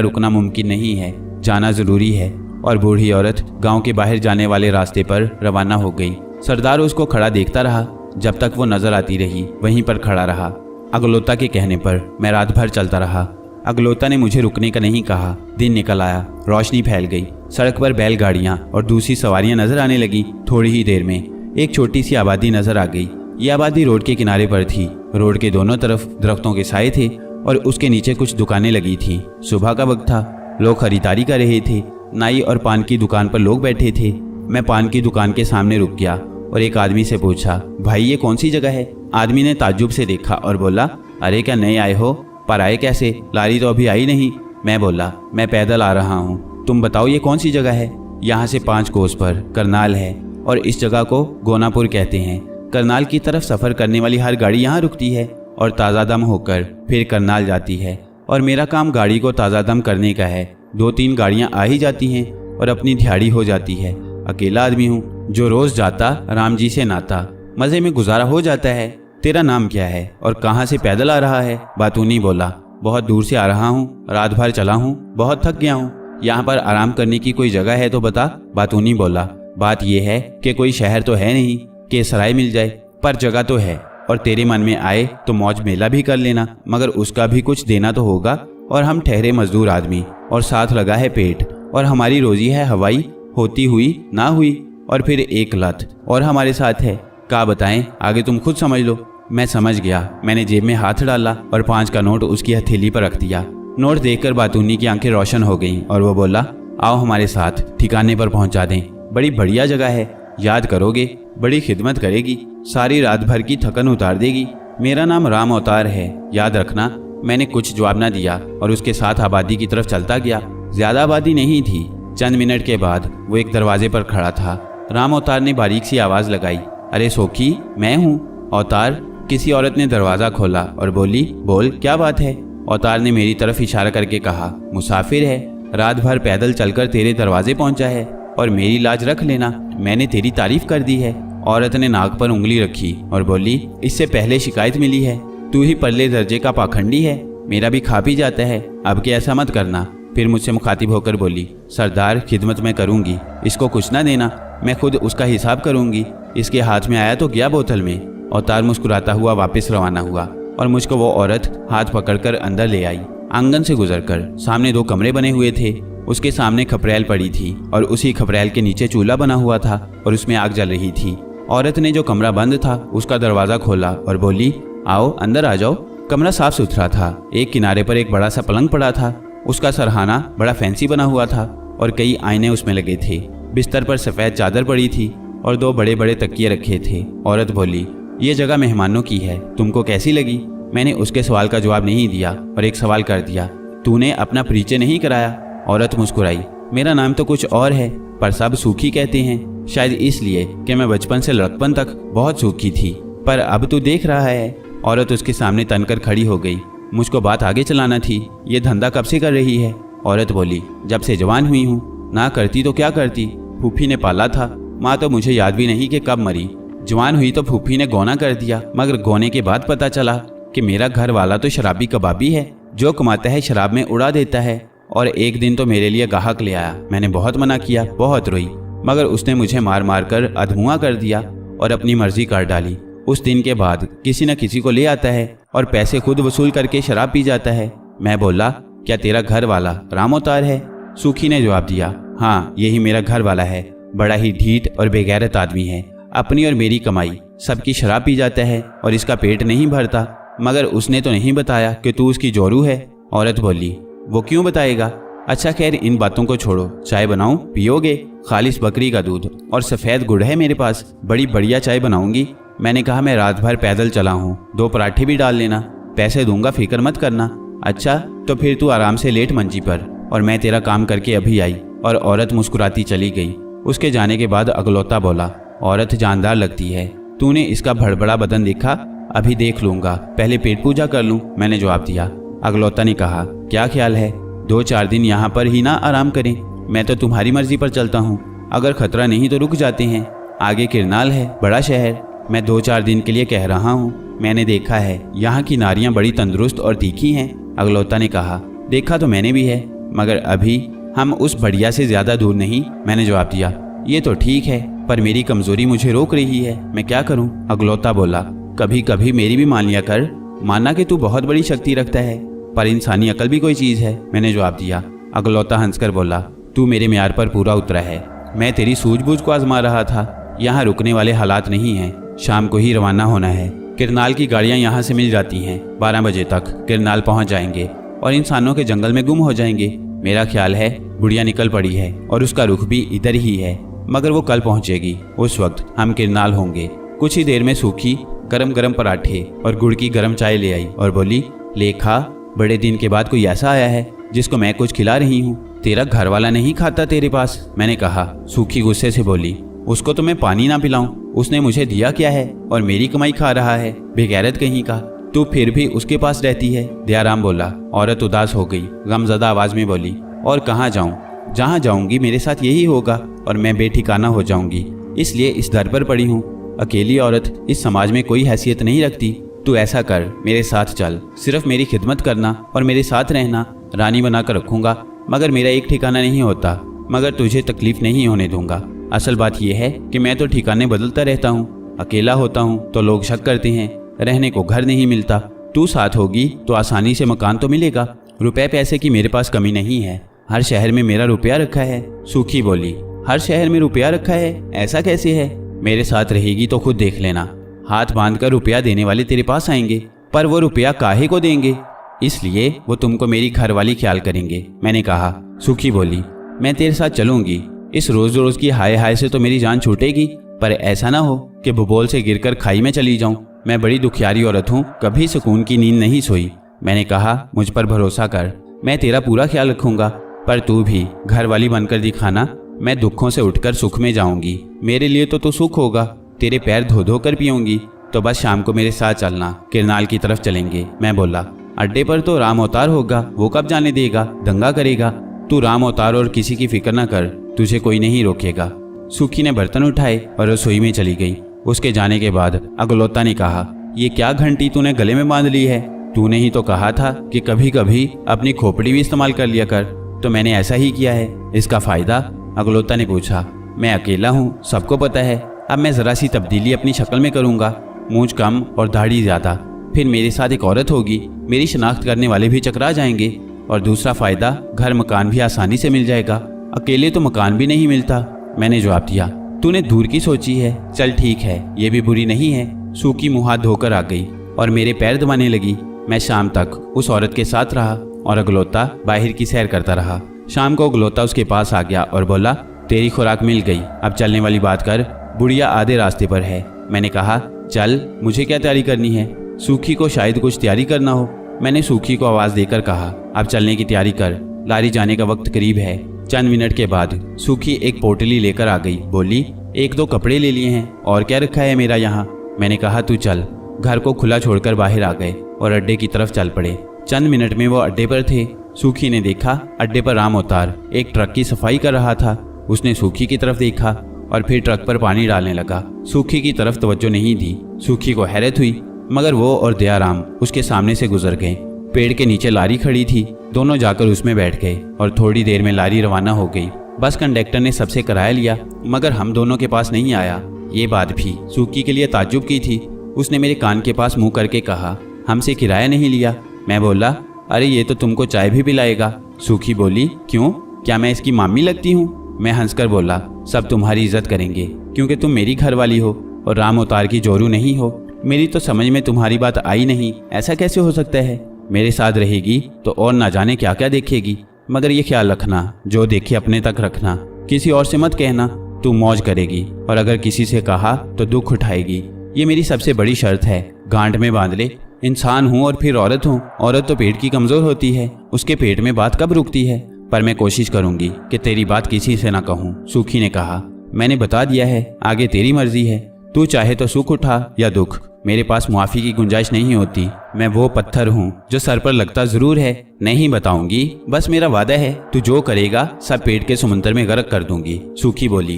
रुकना मुमकिन नहीं है, जाना ज़रूरी है। और बूढ़ी औरत गांव के बाहर जाने वाले रास्ते पर रवाना हो गई। सरदार उसको खड़ा देखता रहा। जब तक वो नजर आती रही वहीं पर खड़ा रहा। अगलोता के कहने पर मैं रात भर चलता रहा। अगलोता ने मुझे रुकने का नहीं कहा। दिन निकल आया, रोशनी फैल गई। सड़क पर बैलगाड़ियां और दूसरी सवारियां नजर आने लगी। थोड़ी ही देर में एक छोटी सी आबादी नजर आ गई। यह आबादी रोड के किनारे पर थी। रोड के दोनों तरफ दरख्तों के साए थे और उसके नीचे कुछ दुकानें लगी थी। सुबह का वक्त था, लोग खरीदारी कर रहे थे। नाई और पान की दुकान पर लोग बैठे थे। मैं पान की दुकान के सामने रुक गया और एक आदमी से पूछा, भाई ये कौन सी जगह है? आदमी ने ताज्जुब से देखा और बोला, अरे क्या नए आए हो? पर आए कैसे? लारी तो अभी आई नहीं। मैं बोला, मैं पैदल आ रहा हूँ, तुम बताओ ये कौन सी जगह है? यहाँ से 5 कोस पर करनाल है और इस जगह को गोनापुर कहते हैं। करनाल की तरफ सफ़र करने वाली हर गाड़ी यहाँ रुकती है और ताज़ा दम होकर फिर करनाल जाती है और मेरा काम गाड़ी को ताज़ा दम करने का है। 2-3 गाड़ियाँ आ ही जाती हैं और अपनी दिहाड़ी हो जाती है। अकेला आदमी हूँ जो रोज़ जाता राम जी से नाता, मज़े में गुजारा हो जाता है। तेरा नाम क्या है और कहाँ से पैदल आ रहा है? बातूनी बोला, बहुत दूर से आ रहा हूँ, रात भर चला हूँ, बहुत थक गया हूँ। यहाँ पर आराम करने की कोई जगह है तो बता। बातूनी बोला, बात यह है कि कोई शहर तो है नहीं कि सराय मिल जाए, पर जगह तो है और तेरे मन में आए तो मौज मेला भी कर लेना, मगर उसका भी कुछ देना तो होगा। और हम ठहरे मजदूर आदमी और साथ लगा है पेट और हमारी रोजी है हवाई, होती हुई ना हुई और फिर एक लत और हमारे साथ है। क्या बताएं, आगे तुम खुद समझ लो। मैं समझ गया। मैंने जेब में हाथ डाला और 5 का नोट उसकी हथेली पर रख दिया। नोट देखकर बातूनी की आंखें रोशन हो गईं और वो बोला, आओ हमारे साथ, ठिकाने पर पहुंचा दें। बड़ी बढ़िया जगह है, याद करोगे, बड़ी खिदमत करेगी, सारी रात भर की थकन उतार देगी। मेरा नाम राम अवतार है, याद रखना। मैंने कुछ जवाब ना दिया और उसके साथ आबादी की तरफ चलता गया। ज्यादा आबादी नहीं थी। चंद मिनट के बाद वो एक दरवाजे पर खड़ा था। राम अवतार ने बारीक सी आवाज़ लगाई, अरे सोखी, मैं हूँ। अवतार, किसी औरत ने दरवाज़ा खोला और बोली, बोल क्या बात है? अवतार ने मेरी तरफ इशारा करके कहा, मुसाफिर है, रात भर पैदल चलकर तेरे दरवाजे पहुंचा है और मेरी लाज रख लेना, मैंने तेरी तारीफ कर दी है। औरत ने नाक पर उंगली रखी और बोली, इससे पहले शिकायत मिली है, तू ही परले दर्जे का पाखंडी है, मेरा भी खा पी जाता है, अब के ऐसा मत करना। फिर मुझसे मुखातिब होकर बोली, सरदार खिदमत मैं करूंगी, इसको कुछ ना देना, मैं खुद उसका हिसाब करूंगी। इसके हाथ में आया तो गया बोतल में। अवतार मुस्कुराता हुआ वापस रवाना हुआ और मुझको वो औरत हाथ पकड़कर अंदर ले आई। आंगन से गुजरकर सामने 2 कमरे बने हुए थे। उसके सामने खपरेल पड़ी थी और उसी खपरेल के नीचे चूल्हा बना हुआ था और उसमें आग जल रही थी। औरत ने जो कमरा बंद था उसका दरवाज़ा खोला और बोली, आओ अंदर आ जाओ। कमरा साफ सुथरा था। एक किनारे पर एक बड़ा सा पलंग पड़ा था, उसका सरहाना बड़ा फैंसी बना हुआ था और कई आईने उसमें लगे थे। बिस्तर पर सफ़ेद चादर पड़ी थी और 2 बड़े बड़े तकिए रखे थे। औरत बोली, ये जगह मेहमानों की है, तुमको कैसी लगी? मैंने उसके सवाल का जवाब नहीं दिया और एक सवाल कर दिया, तूने अपना परिचय नहीं कराया? औरत मुस्कुराई, मेरा नाम तो कुछ और है, पर सब सूखी कहते हैं, शायद इसलिए कि मैं बचपन से लड़कपन तक बहुत सूखी थी, पर अब तू देख रहा है। औरत उसके सामने तनकर खड़ी हो गई। मुझको बात आगे चलाना थी, ये धंधा कब से कर रही है? औरत बोली, जब से जवान हुई हूँ। ना करती तो क्या करती, फूफी ने पाला था, माँ तो मुझे याद भी नहीं कि कब मरी। जवान हुई तो फूफी ने गौना कर दिया, मगर गौने के बाद पता चला कि मेरा घर वाला तो शराबी कबाबी है, जो कमाता है शराब में उड़ा देता है। और एक दिन तो मेरे लिए गाहक ले आया, मैंने बहुत मना किया, बहुत रोई, मगर उसने मुझे मार मार कर अधमुआ कर दिया और अपनी मर्जी कर डाली। उस दिन के बाद किसी न किसी को ले आता है और पैसे खुद वसूल करके शराब पी जाता है। मैं बोला, क्या तेरा घर वाला राम अवतार है? सूखी ने जवाब दिया, हाँ यही मेरा घर वाला है, बड़ा ही ढीठ और बेगैरत आदमी है, अपनी और मेरी कमाई सबकी शराब पी जाता है और इसका पेट नहीं भरता, मगर उसने तो नहीं बताया कि तू उसकी जोरू है। औरत बोली, वो क्यों बताएगा? अच्छा खैर इन बातों को छोड़ो, चाय बनाऊं, पियोगे? खालिस बकरी का दूध और सफ़ेद गुड़ है मेरे पास, बड़ी बढ़िया चाय बनाऊंगी। मैंने कहा, मैं रात भर पैदल चला हूँ, 2 पराठे भी डाल लेना, पैसे दूंगा, फिक्र मत करना। अच्छा तो फिर तू आराम से लेट मंजी पर, और मैं तेरा काम करके अभी आई। और औरत मुस्कुराती चली गई। उसके जाने के बाद अगलौता बोला, औरत जानदार लगती है, तूने इसका भड़बड़ा बदन देखा? अभी देख लूंगा, पहले पेट पूजा कर लूं, मैंने जवाब दिया। अगलौता ने कहा, क्या ख्याल है 2-4 दिन यहाँ पर ही ना आराम करें? मैं तो तुम्हारी मर्जी पर चलता हूँ, अगर खतरा नहीं तो रुक जाते हैं, आगे किरनाल है, बड़ा शहर। मैं 2-4 दिन के लिए कह रहा हूँ, मैंने देखा है यहाँ की नारियाँ बड़ी तंदुरुस्त और तीखी हैं। अगलौता ने कहा, देखा तो मैंने भी है, मगर अभी हम उस बढ़िया से ज़्यादा दूर नहीं, मैंने जवाब दिया। ये तो ठीक है, पर मेरी कमज़ोरी मुझे रोक रही है, मैं क्या करूँ? अगलौता बोला, कभी कभी मेरी भी मान लिया कर, माना कि तू बहुत बड़ी शक्ति रखता है, पर इंसानी अकल भी कोई चीज़ है, मैंने जवाब दिया। अगलौता हंसकर बोला, तू मेरे म्यार पर पूरा उतरा है, मैं तेरी सूझबूझ को आजमा रहा था, यहाँ रुकने वाले हालात नहीं हैं, शाम को ही रवाना होना है। किरनाल की गाड़ियां यहाँ से मिल जाती हैं। 12 बजे तक किरनाल पहुँच जाएंगे और इंसानों के जंगल में गुम हो जाएंगे। मेरा ख्याल है बुढ़िया निकल पड़ी है और उसका रुख भी इधर ही है, मगर वो कल पहुँचेगी। उस वक्त हम किरनाल होंगे। कुछ ही देर में सूखी गरम गरम पराठे और गुड़ की गरम चाय ले आई और बोली, लेखा, बड़े दिन के बाद कोई ऐसा आया है जिसको मैं कुछ खिला रही हूँ। तेरा घर वाला नहीं खाता तेरे पास? मैंने कहा। सूखी गुस्से से बोली, उसको तो मैं पानी ना पिलाऊं, उसने मुझे दिया क्या है और मेरी कमाई खा रहा है, बेगैरत कहीं का। तू फिर भी उसके पास रहती है। दयाराम बोला। औरत उदास हो गई, गमज़दा आवाज में बोली, और कहाँ जाऊं? जहाँ जाऊंगी मेरे साथ यही होगा और मैं बेठिकाना हो जाऊंगी, इसलिए इस दर पर पड़ी हूँ। अकेली औरत इस समाज में कोई हैसियत नहीं रखती। तू ऐसा कर, मेरे साथ चल, सिर्फ मेरी खिदमत करना और मेरे साथ रहना। रानी बनाकर रखूंगा, मगर मेरा एक ठिकाना नहीं होता, मगर तुझे तकलीफ नहीं होने दूंगा। असल बात यह है कि मैं तो ठिकाने बदलता रहता हूँ। अकेला होता हूँ तो लोग शक करते हैं, रहने को घर नहीं मिलता। तू साथ होगी तो आसानी से मकान तो मिलेगा। रुपए पैसे की मेरे पास कमी नहीं है, हर शहर में मेरा रुपया रखा है। सूखी बोली, हर शहर में रुपया रखा है? ऐसा कैसे है? मेरे साथ रहेगी तो खुद देख लेना। हाथ बांधकर रुपया देने वाले तेरे पास आएंगे, पर वो रुपया काहे को देंगे? इसलिए वो तुमको मेरी घर वाली ख्याल करेंगे। मैंने कहा। सूखी बोली, मैं तेरे साथ चलूंगी। इस रोज रोज की हाय हाय से तो मेरी जान छूटेगी, पर ऐसा ना हो कि भूगोल से गिरकर खाई में चली जाऊं। मैं बड़ी दुखियारी औरत हूँ, कभी सुकून की नींद नहीं सोई। मैंने कहा, मुझ पर भरोसा कर, मैं तेरा पूरा ख्याल रखूंगा, पर तू भी घर वाली बनकर दिखाना। मैं दुखों से उठकर सुख में जाऊंगी, मेरे लिए तो तू सुख होगा। तेरे पैर धो धो कर पीऊंगी, तो बस शाम को मेरे साथ चलना, किरनाल की तरफ चलेंगे। मैं बोला। अड्डे पर तो राम अवतार होगा, वो कब जाने देगा, दंगा करेगा। तू राम अवतार और किसी की फिक्र न कर, तुझे कोई नहीं रोकेगा। सूखी ने बर्तन उठाए और रसोई में चली गई। उसके जाने के बाद अगलोता ने कहा, ये क्या घंटी तूने गले में बांध ली है? तूने ही तो कहा था कि कभी कभी अपनी खोपड़ी भी इस्तेमाल कर लिया कर, तो मैंने ऐसा ही किया है। इसका फायदा? अगलोता ने पूछा। मैं अकेला हूँ, सबको पता है। अब मैं जरा सी तब्दीली अपनी शक्ल में करूँगा, मूंछ कम और दाढ़ी ज़्यादा। फिर मेरे साथ एक औरत होगी, मेरी शनाख्त करने वाले भी चकरा जाएंगे। और दूसरा फ़ायदा, घर मकान भी आसानी से मिल जाएगा। अकेले तो मकान भी नहीं मिलता। मैंने जवाब दिया। तूने दूर की सोची है, चल ठीक है, ये भी बुरी नहीं है। सूखी मुँह हाथ धोकर आ गई और मेरे पैर दबाने लगी। मैं शाम तक उस औरत के साथ रहा और अगलोता बाहर की सैर करता रहा। शाम को अगलोता उसके पास आ गया और बोला, तेरी खुराक मिल गई, अब चलने वाली बात कर, बुढ़िया आधे रास्ते पर है। मैंने कहा, चल, मुझे क्या तैयारी करनी है? सूखी को शायद कुछ तैयारी करना हो। मैंने सूखी को आवाज़ देकर कहा, अब चलने की तैयारी कर, लारी जाने का वक्त करीब है। चंद मिनट के बाद सूखी एक पोटली लेकर आ गई। बोली, 1-2 कपड़े ले लिए हैं, और क्या रखा है मेरा यहाँ? मैंने कहा, तू चल। घर को खुला छोड़कर बाहर आ गए और अड्डे की तरफ चल पड़े। चंद मिनट में वो अड्डे पर थे। सूखी ने देखा अड्डे पर राम अवतार एक ट्रक की सफाई कर रहा था। उसने सूखी की तरफ देखा और फिर ट्रक पर पानी डालने लगा। सूखी की तरफ तवज्जो नहीं दी। सूखी को हैरत हुई, मगर वो और दयाराम उसके सामने से गुजर गए। पेड़ के नीचे लारी खड़ी थी, दोनों जाकर उसमें बैठ गए और थोड़ी देर में लारी रवाना हो गई। बस कंडक्टर ने सबसे किराया लिया, मगर हम दोनों के पास नहीं आया। ये बात भी सूखी के लिए ताज्जुब की थी। उसने मेरे कान के पास मुंह करके कहा, हमसे किराया नहीं लिया। मैं बोला, अरे ये तो तुमको चाय भी पिलाएगा। सूखी बोली, क्यों, क्या मैं इसकी मामी लगती हूँ? मैं हंसकर बोला, सब तुम्हारी इज्जत करेंगे क्योंकि तुम मेरी घरवाली हो और राम अवतार की जोरू नहीं हो। मेरी तो समझ में तुम्हारी बात आई नहीं, ऐसा कैसे हो सकता है? मेरे साथ रहेगी तो और ना जाने क्या क्या देखेगी, मगर ये ख्याल रखना, जो देखे अपने तक रखना, किसी और से मत कहना। तू मौज करेगी और अगर किसी से कहा तो दुख उठाएगी, ये मेरी सबसे बड़ी शर्त है। गांठ में बांध ले। इंसान हूँ और फिर औरत हूँ। औरत तो पेट की कमज़ोर होती है, उसके पेट में बात कब रुकती है? पर मैं कोशिश करूंगी कि तेरी बात किसी से ना कहूँ। सूखी ने कहा, मैंने बता दिया है, आगे तेरी मर्जी है। तू चाहे तो सुख उठा या दुख, मेरे पास मुआफ़ी की गुंजाइश नहीं होती। मैं वो पत्थर हूँ जो सर पर लगता ज़रूर है। नहीं बताऊंगी, बस मेरा वादा है, तू जो करेगा सब पेट के समुंदर में गर्क कर दूंगी। सूखी बोली,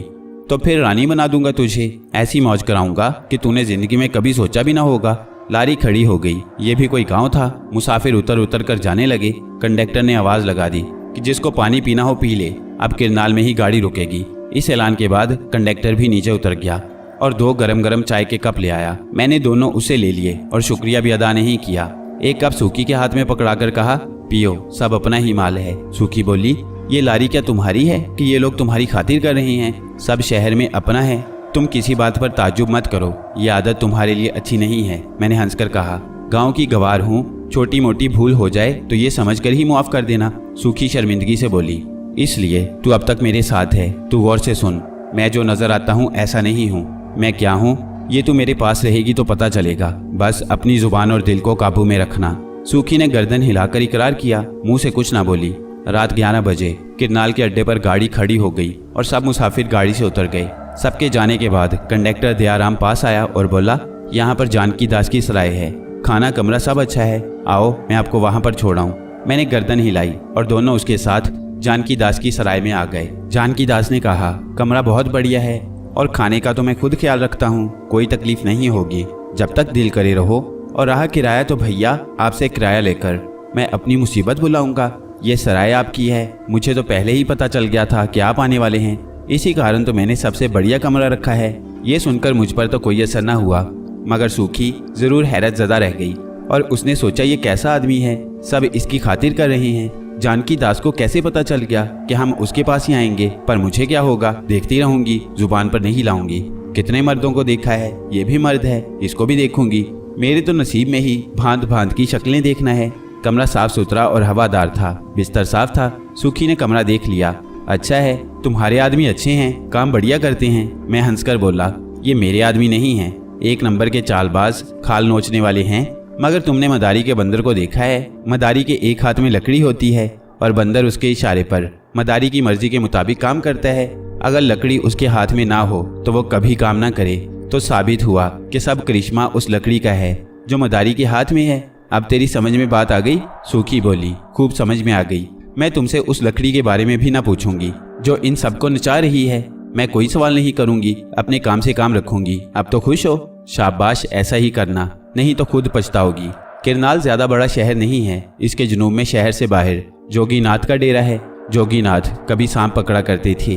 तो फिर रानी बना दूंगा तुझे, ऐसी मौज कराऊंगा कि तूने जिंदगी में कभी सोचा भी ना होगा। लारी खड़ी हो गई। ये भी कोई गांव था? मुसाफिर उतर उतर कर जाने लगे। कंडक्टर ने आवाज़ लगा दी कि जिसको पानी पीना हो पी ले, अब किरनाल में ही गाड़ी रुकेगी। इस ऐलान के बाद कंडक्टर भी नीचे उतर गया और 2 गरम गरम चाय के कप ले आया। मैंने दोनों उसे ले लिए और शुक्रिया भी अदा नहीं किया। एक कप सूखी के हाथ में पकड़ाकर कहा, पियो, सब अपना ही माल है। सूखी बोली, ये लारी क्या तुम्हारी है कि ये लोग तुम्हारी खातिर कर रहे हैं? सब शहर में अपना है, तुम किसी बात पर ताज्जुब मत करो, ये आदत तुम्हारे लिए अच्छी नहीं है, मैंने हंसकर कहा। गांव की गवार हूँ, छोटी मोटी भूल हो जाए तो ये समझकर ही मुआफ कर देना, सूखी शर्मिंदगी से बोली। इसलिए तू अब तक मेरे साथ है, तू गौर से सुन। मैं जो नजर आता हूँ ऐसा नहीं हूँ। मैं क्या हूँ ये तू मेरे पास रहेगी तो पता चलेगा। बस अपनी जुबान और दिल को काबू में रखना। सूखी ने गर्दन हिलाकर इकरार किया, मुंह से कुछ ना बोली। रात 11 बजे किरनाल के अड्डे पर गाड़ी खड़ी हो गई और सब मुसाफिर गाड़ी से उतर गए। सबके जाने के बाद कंडक्टर दयाराम पास आया और बोला, यहाँ पर जानकी दास की सराय है, खाना कमरा सब अच्छा है, आओ मैं आपको वहाँ पर छोड़ाऊँ। मैंने गर्दन हिलाई और दोनों उसके साथ जानकी दास की सराय में आ गए। जानकी दास ने कहा, कमरा बहुत बढ़िया है और खाने का तो मैं खुद ख्याल रखता हूँ, कोई तकलीफ नहीं होगी, जब तक दिल करे रहो। और रहा किराया तो भैया आपसे किराया लेकर मैं अपनी मुसीबत बुलाऊंगा। ये सराय आपकी है, मुझे तो पहले ही पता चल गया था कि आप आने वाले हैं, इसी कारण तो मैंने सबसे बढ़िया कमरा रखा है। ये सुनकर मुझ पर तो कोई असर न हुआ, मगर सूखी जरूर हैरत ज़दा रह गई और उसने सोचा ये कैसा आदमी है, सब इसकी खातिर कर रहे हैं। जानकी दास को कैसे पता चल गया कि हम उसके पास ही आएंगे, पर मुझे क्या होगा, देखती रहूंगी, जुबान पर नहीं लाऊंगी। कितने मर्दों को देखा है, ये भी मर्द है, इसको भी देखूंगी। मेरे तो नसीब में ही भांत भांत की शक्लें देखना है। कमरा साफ सुथरा और हवादार था, बिस्तर साफ था। सूखी ने कमरा देख लिया। अच्छा है, तुम्हारे आदमी अच्छे हैं, काम बढ़िया करते हैं। मैं हंसकर बोला, ये मेरे आदमी नहीं हैं, एक नंबर के चालबाज, खाल नोचने वाले हैं। मगर तुमने मदारी के बंदर को देखा है? मदारी के एक हाथ में लकड़ी होती है और बंदर उसके इशारे पर मदारी की मर्जी के मुताबिक काम करता है। अगर लकड़ी उसके हाथ में ना हो तो वो कभी काम ना करे। तो साबित हुआ कि सब करिश्मा उस लकड़ी का है जो मदारी के हाथ में है। अब तेरी समझ में बात आ गई? सूखी बोली, खूब समझ में आ गई। मैं तुमसे उस लकड़ी के बारे में भी ना पूछूंगी जो इन सबको नचा रही है। मैं कोई सवाल नहीं करूंगी, अपने काम से काम रखूंगी। अब तो खुश हो? शाबाश, ऐसा ही करना, नहीं तो खुद पछताओगी। किरनाल ज्यादा बड़ा शहर नहीं है, इसके जुनूब में शहर से बाहर जोगीनाथ का डेरा है। जोगीनाथ कभी सांप पकड़ा करते थे।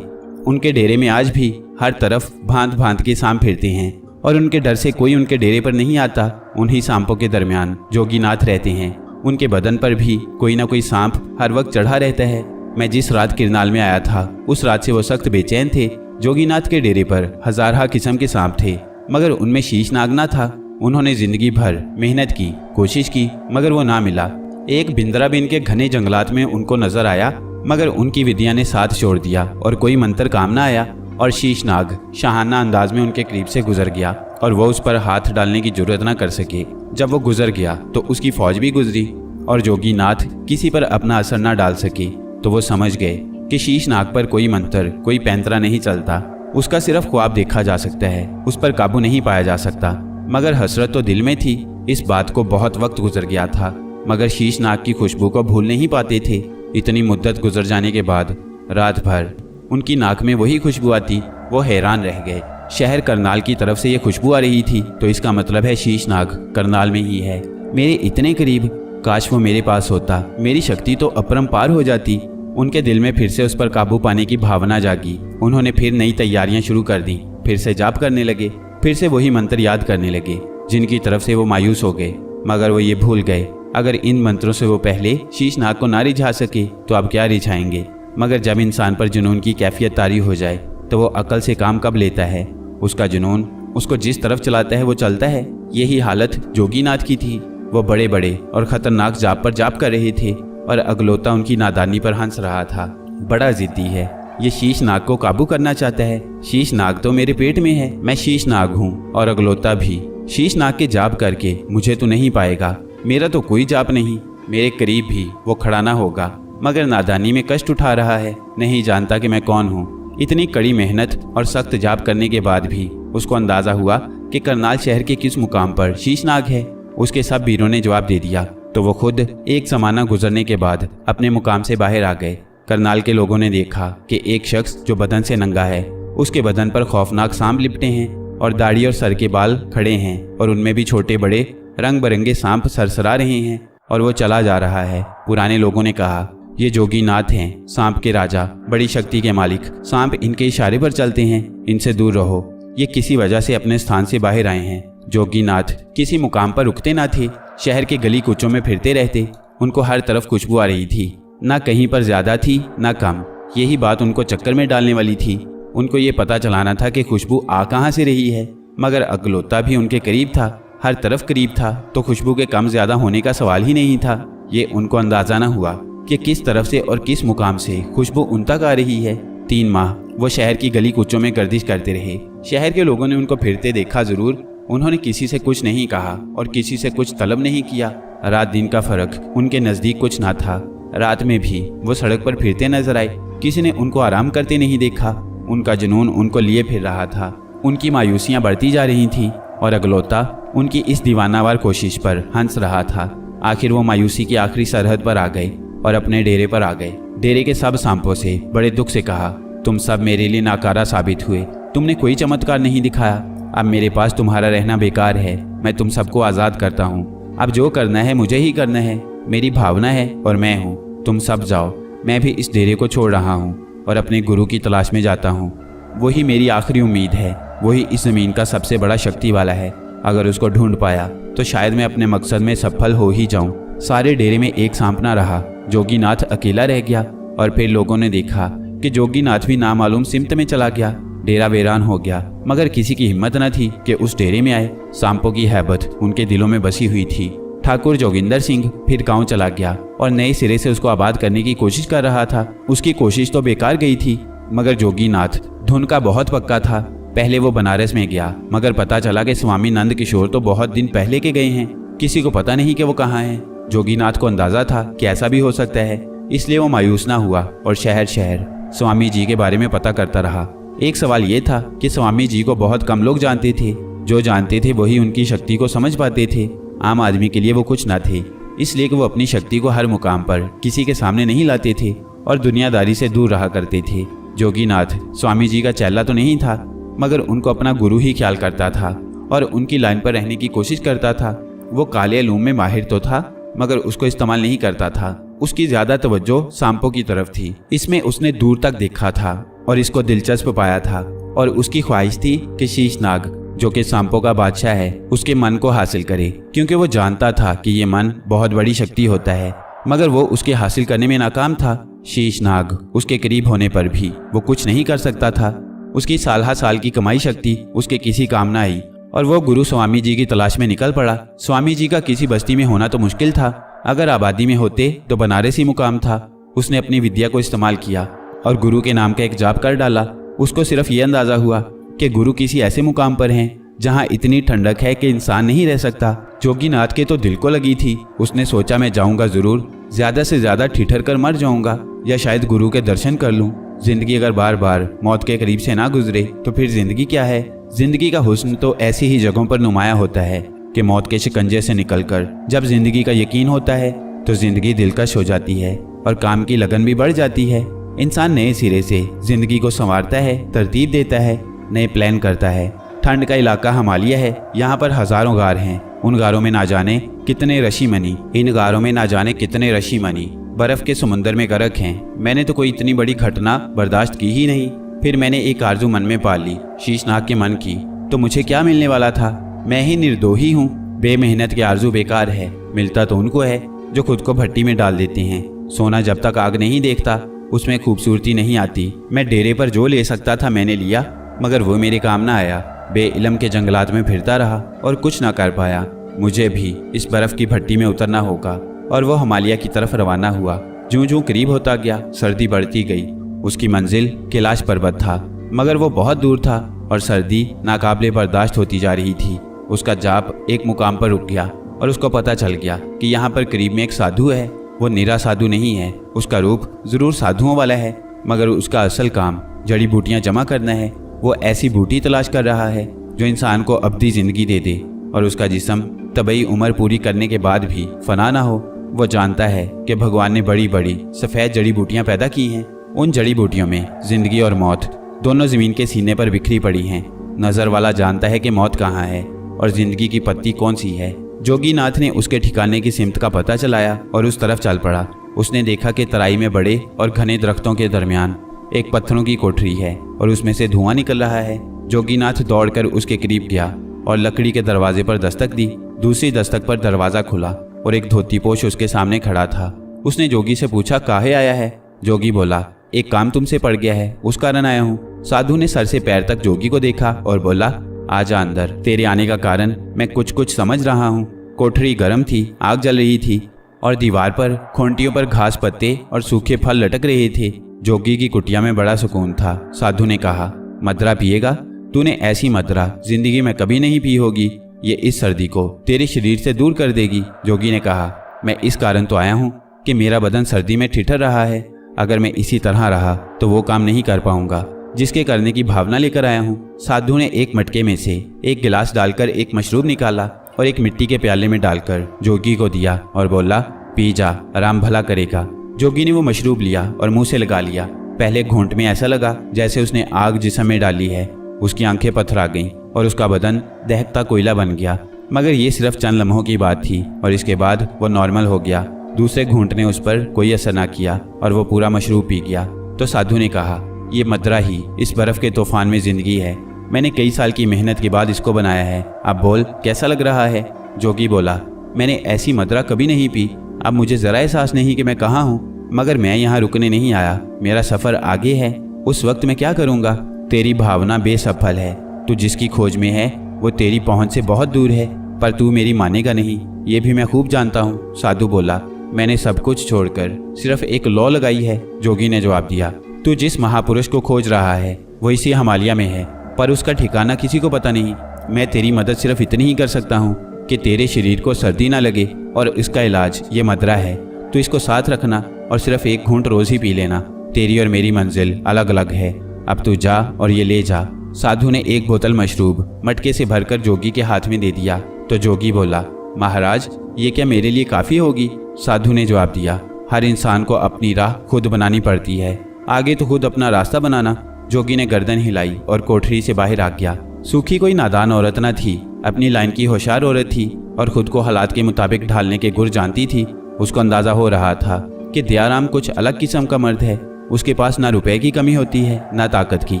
उनके डेरे में आज भी हर तरफ भांत भांत के सांप फिरते हैं और उनके डर से कोई उनके डेरे पर नहीं आता। उन्हीं सांपों के दरमियान जोगीनाथ रहते हैं। उनके बदन पर भी कोई ना कोई सांप हर वक्त चढ़ा रहता है। मैं जिस रात किरनाल में आया था उस रात से वो सख्त बेचैन थे। जोगीनाथ के डेरे पर हजारहा किस्म के सांप थे, मगर उनमें शीशनाग ना था। उन्होंने जिंदगी भर मेहनत की, कोशिश की, मगर वो ना मिला। एक बिंद्रा बिन के घने जंगलात में उनको नजर आया, मगर उनकी विद्या ने साथ छोड़ दिया और कोई मंत्र काम ना आया और शीशनाग शाहाना अंदाज में उनके करीब से गुजर गया और वो उस पर हाथ डालने की जरूरत ना कर सके। जब वो गुजर गया तो उसकी फौज भी गुजरी और जोगीनाथ किसी पर अपना असर ना डाल सके। तो वो समझ गए कि शीशनाग पर कोई मंत्र, कोई पैंतरा नहीं चलता। उसका सिर्फ ख्वाब देखा जा सकता है, उस पर काबू नहीं पाया जा सकता। मगर हसरत तो दिल में थी। इस बात को बहुत वक्त गुजर गया था, मगर शीशनाग की खुशबू को भूल नहीं पाते थे। इतनी मुद्दत गुजर जाने के बाद रात भर उनकी नाक में वही खुशबू आती। वो हैरान रह गए। शहर करनाल की तरफ से ये खुशबू आ रही थी, तो इसका मतलब है शीशनाग करनाल में ही है, मेरे इतने करीब। काश वो मेरे पास होता, मेरी शक्ति तो अपरंपार हो जाती। उनके दिल में फिर से उस पर काबू पाने की भावना जागी। उन्होंने फिर नई तैयारियां शुरू कर दी, फिर से जाप करने लगे, फिर से वही मंत्र याद करने लगे जिनकी तरफ से वो मायूस हो गए। मगर वो ये भूल गए, अगर इन मंत्रों से वो पहले शीशनाग को ना रिझा सके तो अब क्या रिझाएंगे। मगर जब इंसान पर जुनून की कैफियत तारी हो जाए तो वो अकल से काम कब लेता है। उसका जुनून उसको जिस तरफ चलाता है वो चलता है। यही हालत जोगीनाथ की थी। वो बड़े बड़े और खतरनाक जाप पर जाप कर रहे थे और अगलोता उनकी नादानी पर हंस रहा था। बड़ा जिद्दी है, ये शीशनाग को काबू करना चाहता है। शीशनाग तो मेरे पेट में है, मैं शीशनाग हूँ और अगलोता भी। शीशनाग के जाप करके मुझे तो नहीं पाएगा। मेरा तो कोई जाप नहीं, मेरे करीब भी वो खड़ा ना होगा। मगर नादानी में कष्ट उठा रहा है, नहीं जानता कि मैं कौन हूँ। इतनी कड़ी मेहनत और सख्त जाप करने के बाद भी उसको अंदाजा हुआ कि करनाल शहर के किस मुकाम पर शीशनाग है। उसके सब वीरों ने जवाब दे दिया, तो वो खुद एक ज़माना गुजरने के बाद अपने मुकाम से बाहर आ गए। करनाल के लोगों ने देखा कि एक शख्स जो बदन से नंगा है, उसके बदन पर खौफनाक सांप लिपटे हैं और दाढ़ी और सर के बाल खड़े हैं और उनमें भी छोटे बड़े रंग बिरंगे सांप सरसरा रहे हैं और वो चला जा रहा है। पुराने लोगों ने कहा, ये जोगीनाथ हैं, सांप के राजा, बड़ी शक्ति के मालिक। सांप इनके इशारे पर चलते हैं, इनसे दूर रहो। ये किसी वजह से अपने स्थान से बाहर आए हैं। जोगीनाथ किसी मुकाम पर रुकते ना थे, शहर के गली कूचों में फिरते रहते। उनको हर तरफ खुशबू आ रही थी, ना कहीं पर ज्यादा थी ना कम। यही बात उनको चक्कर में डालने वाली थी। उनको ये पता चलाना था कि खुशबू आ कहाँ से रही है, मगर अगलोता भी उनके करीब था, हर तरफ करीब था, तो खुशबू के कम ज़्यादा होने का सवाल ही नहीं था। ये उनको अंदाज़ा न हुआ कि किस तरफ से और किस मुकाम से खुशबू उन तक आ रही है। 3 माह वो शहर की गली कूचों में गर्दिश करते रहे। शहर के लोगों ने उनको फिरते देखा ज़रूर, उन्होंने किसी से कुछ नहीं कहा और किसी से कुछ तलब नहीं किया। रात दिन का फ़र्क उनके नज़दीक कुछ ना था। रात में भी वो सड़क पर फिरते नजर आए, किसी ने उनको आराम करते नहीं देखा। उनका जुनून उनको लिए फिर रहा था। उनकी मायूसियाँ बढ़ती जा रही थीं और अगलोता उनकी इस दीवानावार कोशिश पर हंस रहा था। आखिर वो मायूसी की आखिरी सरहद पर आ गए और अपने डेरे पर आ गए। डेरे के सब सांपों से बड़े दुख से कहा, तुम सब मेरे लिए नाकारा साबित हुए, तुमने कोई चमत्कार नहीं दिखाया। अब मेरे पास तुम्हारा रहना बेकार है। मैं तुम सबको आज़ाद करता हूँ। अब जो करना है मुझे ही करना है। मेरी भावना है और मैं हूँ। तुम सब जाओ। मैं भी इस डेरे को छोड़ रहा हूँ और अपने गुरु की तलाश में जाता हूँ। वही मेरी आखिरी उम्मीद है। वही इस ज़मीन का सबसे बड़ा शक्ति वाला है। अगर उसको ढूंढ पाया तो शायद मैं अपने मकसद में सफल हो ही जाऊँ। सारे डेरे में एक सांप ना रहा। जोगीनाथ अकेला रह गया और फिर लोगों ने देखा कि जोगीनाथ भी नामालूम सिमत में चला गया। डेरा वीरान हो गया, मगर किसी की हिम्मत न थी कि उस डेरे में आए। सांपों की हैबत उनके दिलों में बसी हुई थी। ठाकुर जोगिंदर सिंह फिर गांव चला गया और नए सिरे से उसको आबाद करने की कोशिश कर रहा था। उसकी कोशिश तो बेकार गई थी, मगर जोगीनाथ धुन का बहुत पक्का था। पहले वो बनारस में गया, मगर पता चला कि स्वामी नंद किशोर तो बहुत दिन पहले के गए हैं। किसी को पता नहीं कि वो कहाँ हैं। जोगीनाथ को अंदाजा था कि ऐसा भी हो सकता है, इसलिए वो मायूस ना हुआ और शहर शहर स्वामी जी के बारे में पता करता रहा। एक सवाल ये था कि स्वामी जी को बहुत कम लोग जानते थे। जो जानते थे वही उनकी शक्ति को समझ पाते थे। आम आदमी के लिए वो कुछ ना थे, इसलिए कि वो अपनी शक्ति को हर मुकाम पर किसी के सामने नहीं लाते थे और दुनियादारी से दूर रहा करते थे। जोगीनाथ स्वामी जी का चेला तो नहीं था, मगर उनको अपना गुरु ही ख्याल करता था और उनकी लाइन पर रहने की कोशिश करता था। वो काले इल्म में माहिर तो था, मगर उसको इस्तेमाल नहीं करता था। उसकी ज़्यादा तवज्जो सांपों की तरफ थी। इसमें उसने दूर तक देखा था और इसको दिलचस्प पाया था और उसकी ख्वाहिश थी कि शीशनाग, जो कि सांपों का बादशाह है, उसके मन को हासिल करे, क्योंकि वो जानता था कि ये मन बहुत बड़ी शक्ति होता है। मगर वो उसके हासिल करने में नाकाम था। शीशनाग उसके करीब होने पर भी वो कुछ नहीं कर सकता था। उसकी साल साल की कमाई शक्ति उसके किसी काम ना आई और वो गुरु स्वामी जी की तलाश में निकल पड़ा। स्वामी जी का किसी बस्ती में होना तो मुश्किल था, अगर आबादी में होते तो बनारस ही मुकाम था। उसने अपनी विद्या को इस्तेमाल किया और गुरु के नाम का एक जाप कर डाला। उसको सिर्फ ये अंदाज़ा हुआ कि गुरु किसी ऐसे मुकाम पर हैं जहाँ इतनी ठंडक है कि इंसान नहीं रह सकता। जोगीनाथ के तो दिल को लगी थी। उसने सोचा मैं जाऊँगा ज़रूर, ज़्यादा से ज़्यादा ठिठर कर मर जाऊँगा या शायद गुरु के दर्शन कर लूँ। जिंदगी अगर बार बार मौत के करीब से ना गुजरे तो फिर जिंदगी क्या है। जिंदगी का हुस्न तो ऐसी ही जगहों पर नुमाया होता है कि मौत के शिकंजे से निकलकर जब जिंदगी का यकीन होता है तो जिंदगी दिलकश हो जाती है और काम की लगन भी बढ़ जाती है। इंसान नए सिरे से जिंदगी को संवारता है, तरतीब देता है, नए प्लान करता है। ठंड का इलाका हिमालय है। यहाँ पर हजारों गार हैं। उन गारों में ना जाने कितने ऋषि मनी, इन गारों में ना जाने कितने ऋषि मनी बर्फ के समुंदर में गर्क हैं। मैंने तो कोई इतनी बड़ी घटना बर्दाश्त की ही नहीं। फिर मैंने एक आरजू मन में पाल ली, शीशनाग के मन की। तो मुझे क्या मिलने वाला था? मैं ही निर्दोही हूँ। बेमेहनत के आरजू बेकार है। मिलता तो उनको है जो खुद को भट्टी में डाल देते हैं। सोना जब तक आग नहीं देखता उसमें खूबसूरती नहीं आती। मैं डेरे पर जो ले सकता था मैंने लिया, मगर वो मेरे काम ना आया। बेइल्म के जंगलात में फिरता रहा और कुछ ना कर पाया। मुझे भी इस बर्फ़ की भट्टी में उतरना होगा। और वो हिमालय की तरफ रवाना हुआ। जूं जूं करीब होता गया सर्दी बढ़ती गई। उसकी मंजिल कैलाश पर्वत था, मगर वो बहुत दूर था और सर्दी नाकाबिले बर्दाश्त होती जा रही थी। उसका जाप एक मुकाम पर रुक गया और उसको पता चल गया कि यहाँ पर करीब में एक साधु है। वो निरा साधु नहीं है। उसका रूप ज़रूर साधुओं वाला है, मगर उसका असल काम जड़ी बूटियाँ जमा करना है। वो ऐसी बूटी तलाश कर रहा है जो इंसान को अब्दी ज़िंदगी दे दे और उसका जिस्म तबई उम्र पूरी करने के बाद भी फना ना हो। वो जानता है कि भगवान ने बड़ी बड़ी सफ़ेद जड़ी बूटियाँ पैदा की हैं। उन जड़ी बूटियों में ज़िंदगी और मौत दोनों ज़मीन के सीने पर बिखरी पड़ी हैं। नज़र वाला जानता है कि मौत कहाँ है और ज़िंदगी की पत्ती कौन सी है। जोगीनाथ ने उसके ठिकाने की सिमत का पता चलाया और उस तरफ चल पड़ा। उसने देखा कि तराई में बड़े और घने दरख्तों के दरमियान एक पत्थरों की कोठरी है और उसमें से धुआं निकल रहा है। जोगीनाथ दौड़कर उसके करीब गया और लकड़ी के दरवाजे पर दस्तक दी। दूसरी दस्तक पर दरवाज़ा खुला और एक धोतीपोश उसके सामने खड़ा था। उसने जोगी से पूछा, काहे आया है? जोगी बोला, एक काम तुमसे पड़ गया है, उस कारण आया हूँ। साधु ने सर से पैर तक जोगी को देखा और बोला, आजा अंदर। तेरे आने का कारण मैं कुछ समझ रहा हूँ। कोठरी गर्म थी, आग जल रही थी और दीवार पर खूंटियों पर घास पत्ते और सूखे फल लटक रहे थे। जोगी की कुटिया में बड़ा सुकून था। साधु ने कहा, मदरा पिएगा? तूने ऐसी मदरा जिंदगी में कभी नहीं पी होगी। ये इस सर्दी को तेरे शरीर से दूर कर देगी। जोगी ने कहा, मैं इस कारण तो आया हूँ कि मेरा बदन सर्दी में ठिठुर रहा है। अगर मैं इसी तरह रहा तो वो काम नहीं कर पाऊंगा जिसके करने की भावना लेकर आया हूँ। साधु ने एक मटके में से एक गिलास डालकर एक मशरूब निकाला और एक मिट्टी के प्याले में डालकर जोगी को दिया और बोला, पी जा, आराम भला करेगा। जोगी ने वो मशरूब लिया और मुंह से लगा लिया। पहले घूंट में ऐसा लगा जैसे उसने आग जिस्म में डाली है। उसकी आंखें पथरा गईं और उसका बदन दहकता कोयला बन गया। मगर ये सिर्फ चंद लम्हों की बात थी और इसके बाद वो नॉर्मल हो गया। दूसरे घूंट ने उस पर कोई असर ना किया और वो पूरा मशरूब पी गया। तो साधु ने कहा, ये मदरा ही इस बर्फ़ के तूफान में ज़िंदगी है। मैंने कई साल की मेहनत के बाद इसको बनाया है। अब बोल, कैसा लग रहा है? जोगी बोला, मैंने ऐसी मदरा कभी नहीं पी। अब मुझे ज़रा एहसास नहीं कि मैं कहाँ हूँ, मगर मैं यहाँ रुकने नहीं आया। मेरा सफ़र आगे है। उस वक्त मैं क्या करूँगा? तेरी भावना बेसफल है। तू जिसकी खोज में है वो तेरी पहुँच से बहुत दूर है, पर तू मेरी मानेगा नहीं, ये भी मैं खूब जानता हूँ। साधु बोला, मैंने सब कुछ छोड़कर सिर्फ एक लौ लगाई है। जोगी ने जवाब दिया, तू जिस महापुरुष को खोज रहा है वो इसी हिमालय में है, पर उसका ठिकाना किसी को पता नहीं। मैं तेरी मदद सिर्फ इतनी ही कर सकता हूँ कि तेरे शरीर को सर्दी ना लगे, और इसका इलाज ये मदरा है। तू इसको साथ रखना और सिर्फ एक घूंट रोज ही पी लेना। तेरी और मेरी मंजिल अलग अलग है। अब तू जा और ये ले जा। साधु ने एक बोतल मशरूब मटके से भरकर जोगी के हाथ में दे दिया। तो जोगी बोला, महाराज, ये क्या मेरे लिए काफ़ी होगी? साधु ने जवाब दिया, हर इंसान को अपनी राह खुद बनानी पड़ती है, आगे तो खुद अपना रास्ता बनाना। जोगी ने गर्दन हिलाई और कोठरी से बाहर आ गया। सूखी कोई नादान औरत न थी, अपनी लाइन की होशियार औरत थी और खुद को हालात के मुताबिक ढालने के गुर जानती थी। उसको अंदाज़ा हो रहा था कि दयाराम कुछ अलग किस्म का मर्द है। उसके पास ना रुपए की कमी होती है ना ताकत की।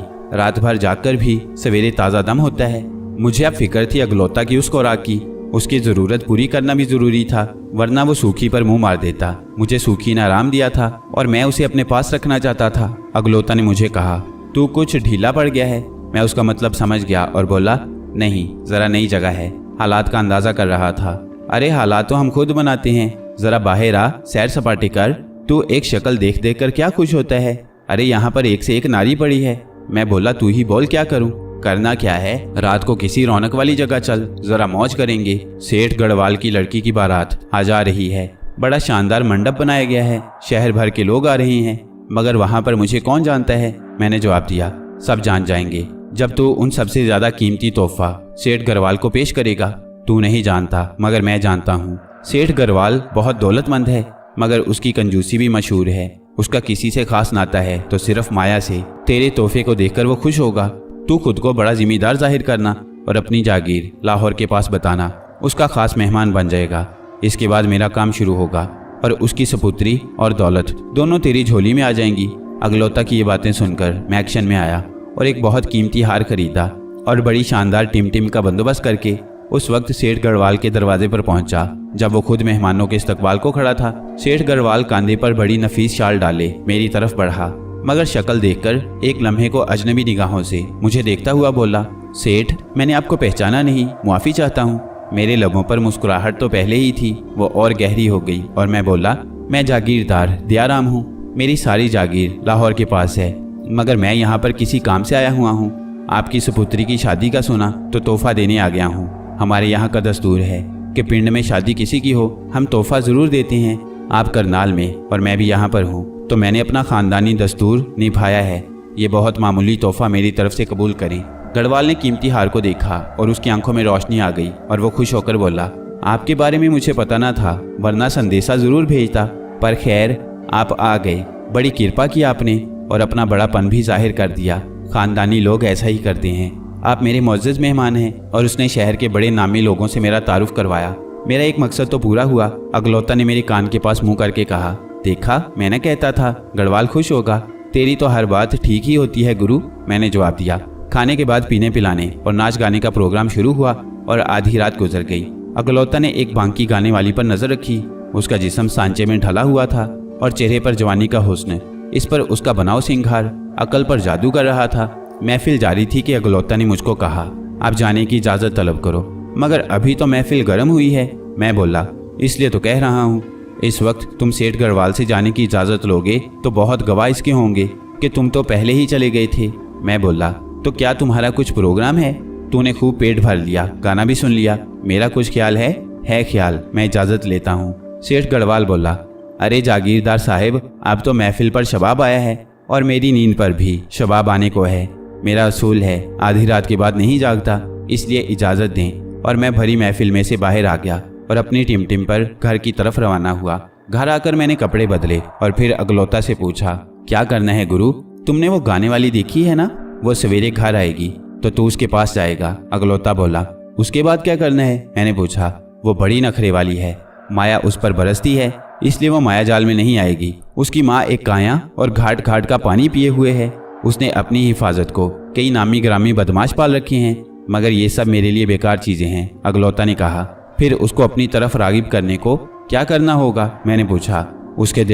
रात भर जागकर भी सवेरे ताज़ा दम होता है। मुझे अब फिक्र थी अगलौता की उस खुराक की। उसकी ज़रूरत पूरी करना भी ज़रूरी था, वरना वो सूखी पर मुंह मार देता। मुझे सूखी ने आराम दिया था और मैं उसे अपने पास रखना चाहता था। अगलौता ने मुझे कहा, तू कुछ ढीला पड़ गया है। मैं उसका मतलब समझ गया और बोला, नहीं, ज़रा नई जगह है। हालात का अंदाज़ा कर रहा था। अरे हालात तो हम खुद बनाते हैं। ज़रा बाहर आ, सैर सपाटे कर। तू एक शक्ल देख देख कर क्या खुश होता है? अरे यहाँ पर एक से एक नारी पड़ी है। मैं बोला, तू ही बोल, क्या करूँ? करना क्या है? रात को किसी रौनक वाली जगह चल, जरा मौज करेंगे। सेठ गढ़वाल की लड़की की बारात आ जा रही है। बड़ा शानदार मंडप बनाया गया है। शहर भर के लोग आ रहे हैं, मगर वहाँ पर मुझे कौन जानता है? मैंने जवाब दिया, सब जान जाएंगे जब तू उन सबसे ज़्यादा कीमती तोहफा सेठ गढ़वाल को पेश करेगा। तू नहीं जानता, मगर मैं जानता हूँ। सेठ गढ़वाल बहुत दौलतमंद है, मगर उसकी कंजूसी भी मशहूर है। उसका किसी से खास नाता है तो सिर्फ माया से। तेरे तोहफे को देखकर वो खुश होगा। तू खुद को बड़ा जिम्मेदार जाहिर करना और अपनी जागीर लाहौर के पास बताना। उसका खास मेहमान बन जाएगा। इसके बाद मेरा काम शुरू होगा और उसकी सपुत्री और दौलत दोनों तेरी झोली में आ जाएंगी। अगलौता की ये बातें सुनकर मैं एक्शन में आया और एक बहुत कीमती हार खरीदा और बड़ी शानदार टिमटिम का बंदोबस्त करके उस वक्त सेठ गढ़वाल के दरवाजे पर पहुंचा, जब वो खुद मेहमानों के इस्तकबाल को खड़ा था। सेठ गढ़वाल कांधे पर बड़ी नफीस शाल डाले मेरी तरफ बढ़ा, मगर शक्ल देखकर एक लम्हे को अजनबी निगाहों से मुझे देखता हुआ बोला, सेठ, मैंने आपको पहचाना नहीं, मुआफ़ी चाहता हूँ। मेरे लबों पर मुस्कुराहट तो पहले ही थी, वो और गहरी हो गई और मैं बोला, मैं जागीरदार दयाराम हूँ। मेरी सारी जागीर लाहौर के पास है, मगर मैं यहाँ पर किसी काम से आया हुआ हूँ। आपकी सुपुत्री की शादी का सुना तो तोहफा देने आ गया हूँ। हमारे यहाँ का दस्तूर है कि पिंड में शादी किसी की हो हम तोहफा ज़रूर देते हैं। आप करनाल में और मैं भी यहाँ पर हूँ, तो मैंने अपना ख़ानदानी दस्तूर निभाया है। ये बहुत मामूली तोहफा मेरी तरफ से कबूल करें। गढ़वाल ने कीमती हार को देखा और उसकी आंखों में रोशनी आ गई और वो खुश होकर बोला, आपके बारे में मुझे पता ना था, वरना संदेशा ज़रूर भेजता। पर खैर, आप आ गए। बड़ी कृपा की आपने और अपना बड़ापन भी जाहिर कर दिया। ख़ानदानी लोग ऐसा ही करते हैं। आप मेरे मुअज़्ज़ज़ मेहमान हैं। और उसने शहर के बड़े नामी लोगों से मेरा तारुफ करवाया। मेरा एक मकसद तो पूरा हुआ। अगलौता ने मेरे कान के पास मुंह करके कहा, देखा, मैंने कहता था गढ़वाल खुश होगा। तेरी तो हर बात ठीक ही होती है गुरु, मैंने जवाब दिया। खाने के बाद पीने पिलाने और नाच गाने का प्रोग्राम शुरू हुआ और आधी रात गुजर गई। अगलौता ने एक बांकी गाने वाली पर नजर रखी। उसका जिस्म सांचे में ढला हुआ था और चेहरे पर जवानी का हुस्न, इस पर उसका बनाव सिंगार अकल पर जादू कर रहा था। महफिल जारी थी कि अगलौता ने मुझको कहा, आप जाने की इजाज़त तलब करो। मगर अभी तो महफिल गर्म हुई है। मैं बोला, इसलिए तो कह रहा हूँ। इस वक्त तुम सेठ गढ़वाल से जाने की इजाज़त लोगे तो बहुत गवाह इसके होंगे कि तुम तो पहले ही चले गए थे। मैं बोला, तो क्या तुम्हारा कुछ प्रोग्राम है? तूने खूब पेट भर लिया, गाना भी सुन लिया। मेरा कुछ ख्याल है ख्याल, मैं इजाज़त लेता हूँ। सेठ गढ़वाल बोला, अरे जागीरदार साहिब, अब तो महफिल पर शबाब आया है और मेरी नींद पर भी शबाब आने को है। मेरा असूल है आधी रात के बाद नहीं जागता, इसलिए इजाज़त दें। और मैं भरी महफिल में से बाहर आ गया और अपनी टिमटिम पर घर की तरफ रवाना हुआ। घर आकर मैंने कपड़े बदले और फिर अगलौता से पूछा, क्या करना है गुरु? तुमने वो गाने वाली देखी है ना? वो सवेरे घर आएगी तो तू उसके पास जाएगा। अगलौता बोला, उसके बाद क्या करना है? मैंने पूछा। वो बड़ी नखरे वाली है, माया उस पर बरसती है, इसलिए वो माया जाल में नहीं आएगी। उसकी माँ एक काया और घाट घाट का पानी पिए हुए है। उसने अपनी हिफाजत को कई नामी ग्रामी बदमाश पाल रखे हैं, मगर ये सब मेरे लिए बेकार चीजें हैं। अगलौता ने कहा, फिर उसको अपनी तरफ रागिब करने को क्या करना होगा? मैंने पूछा। उसके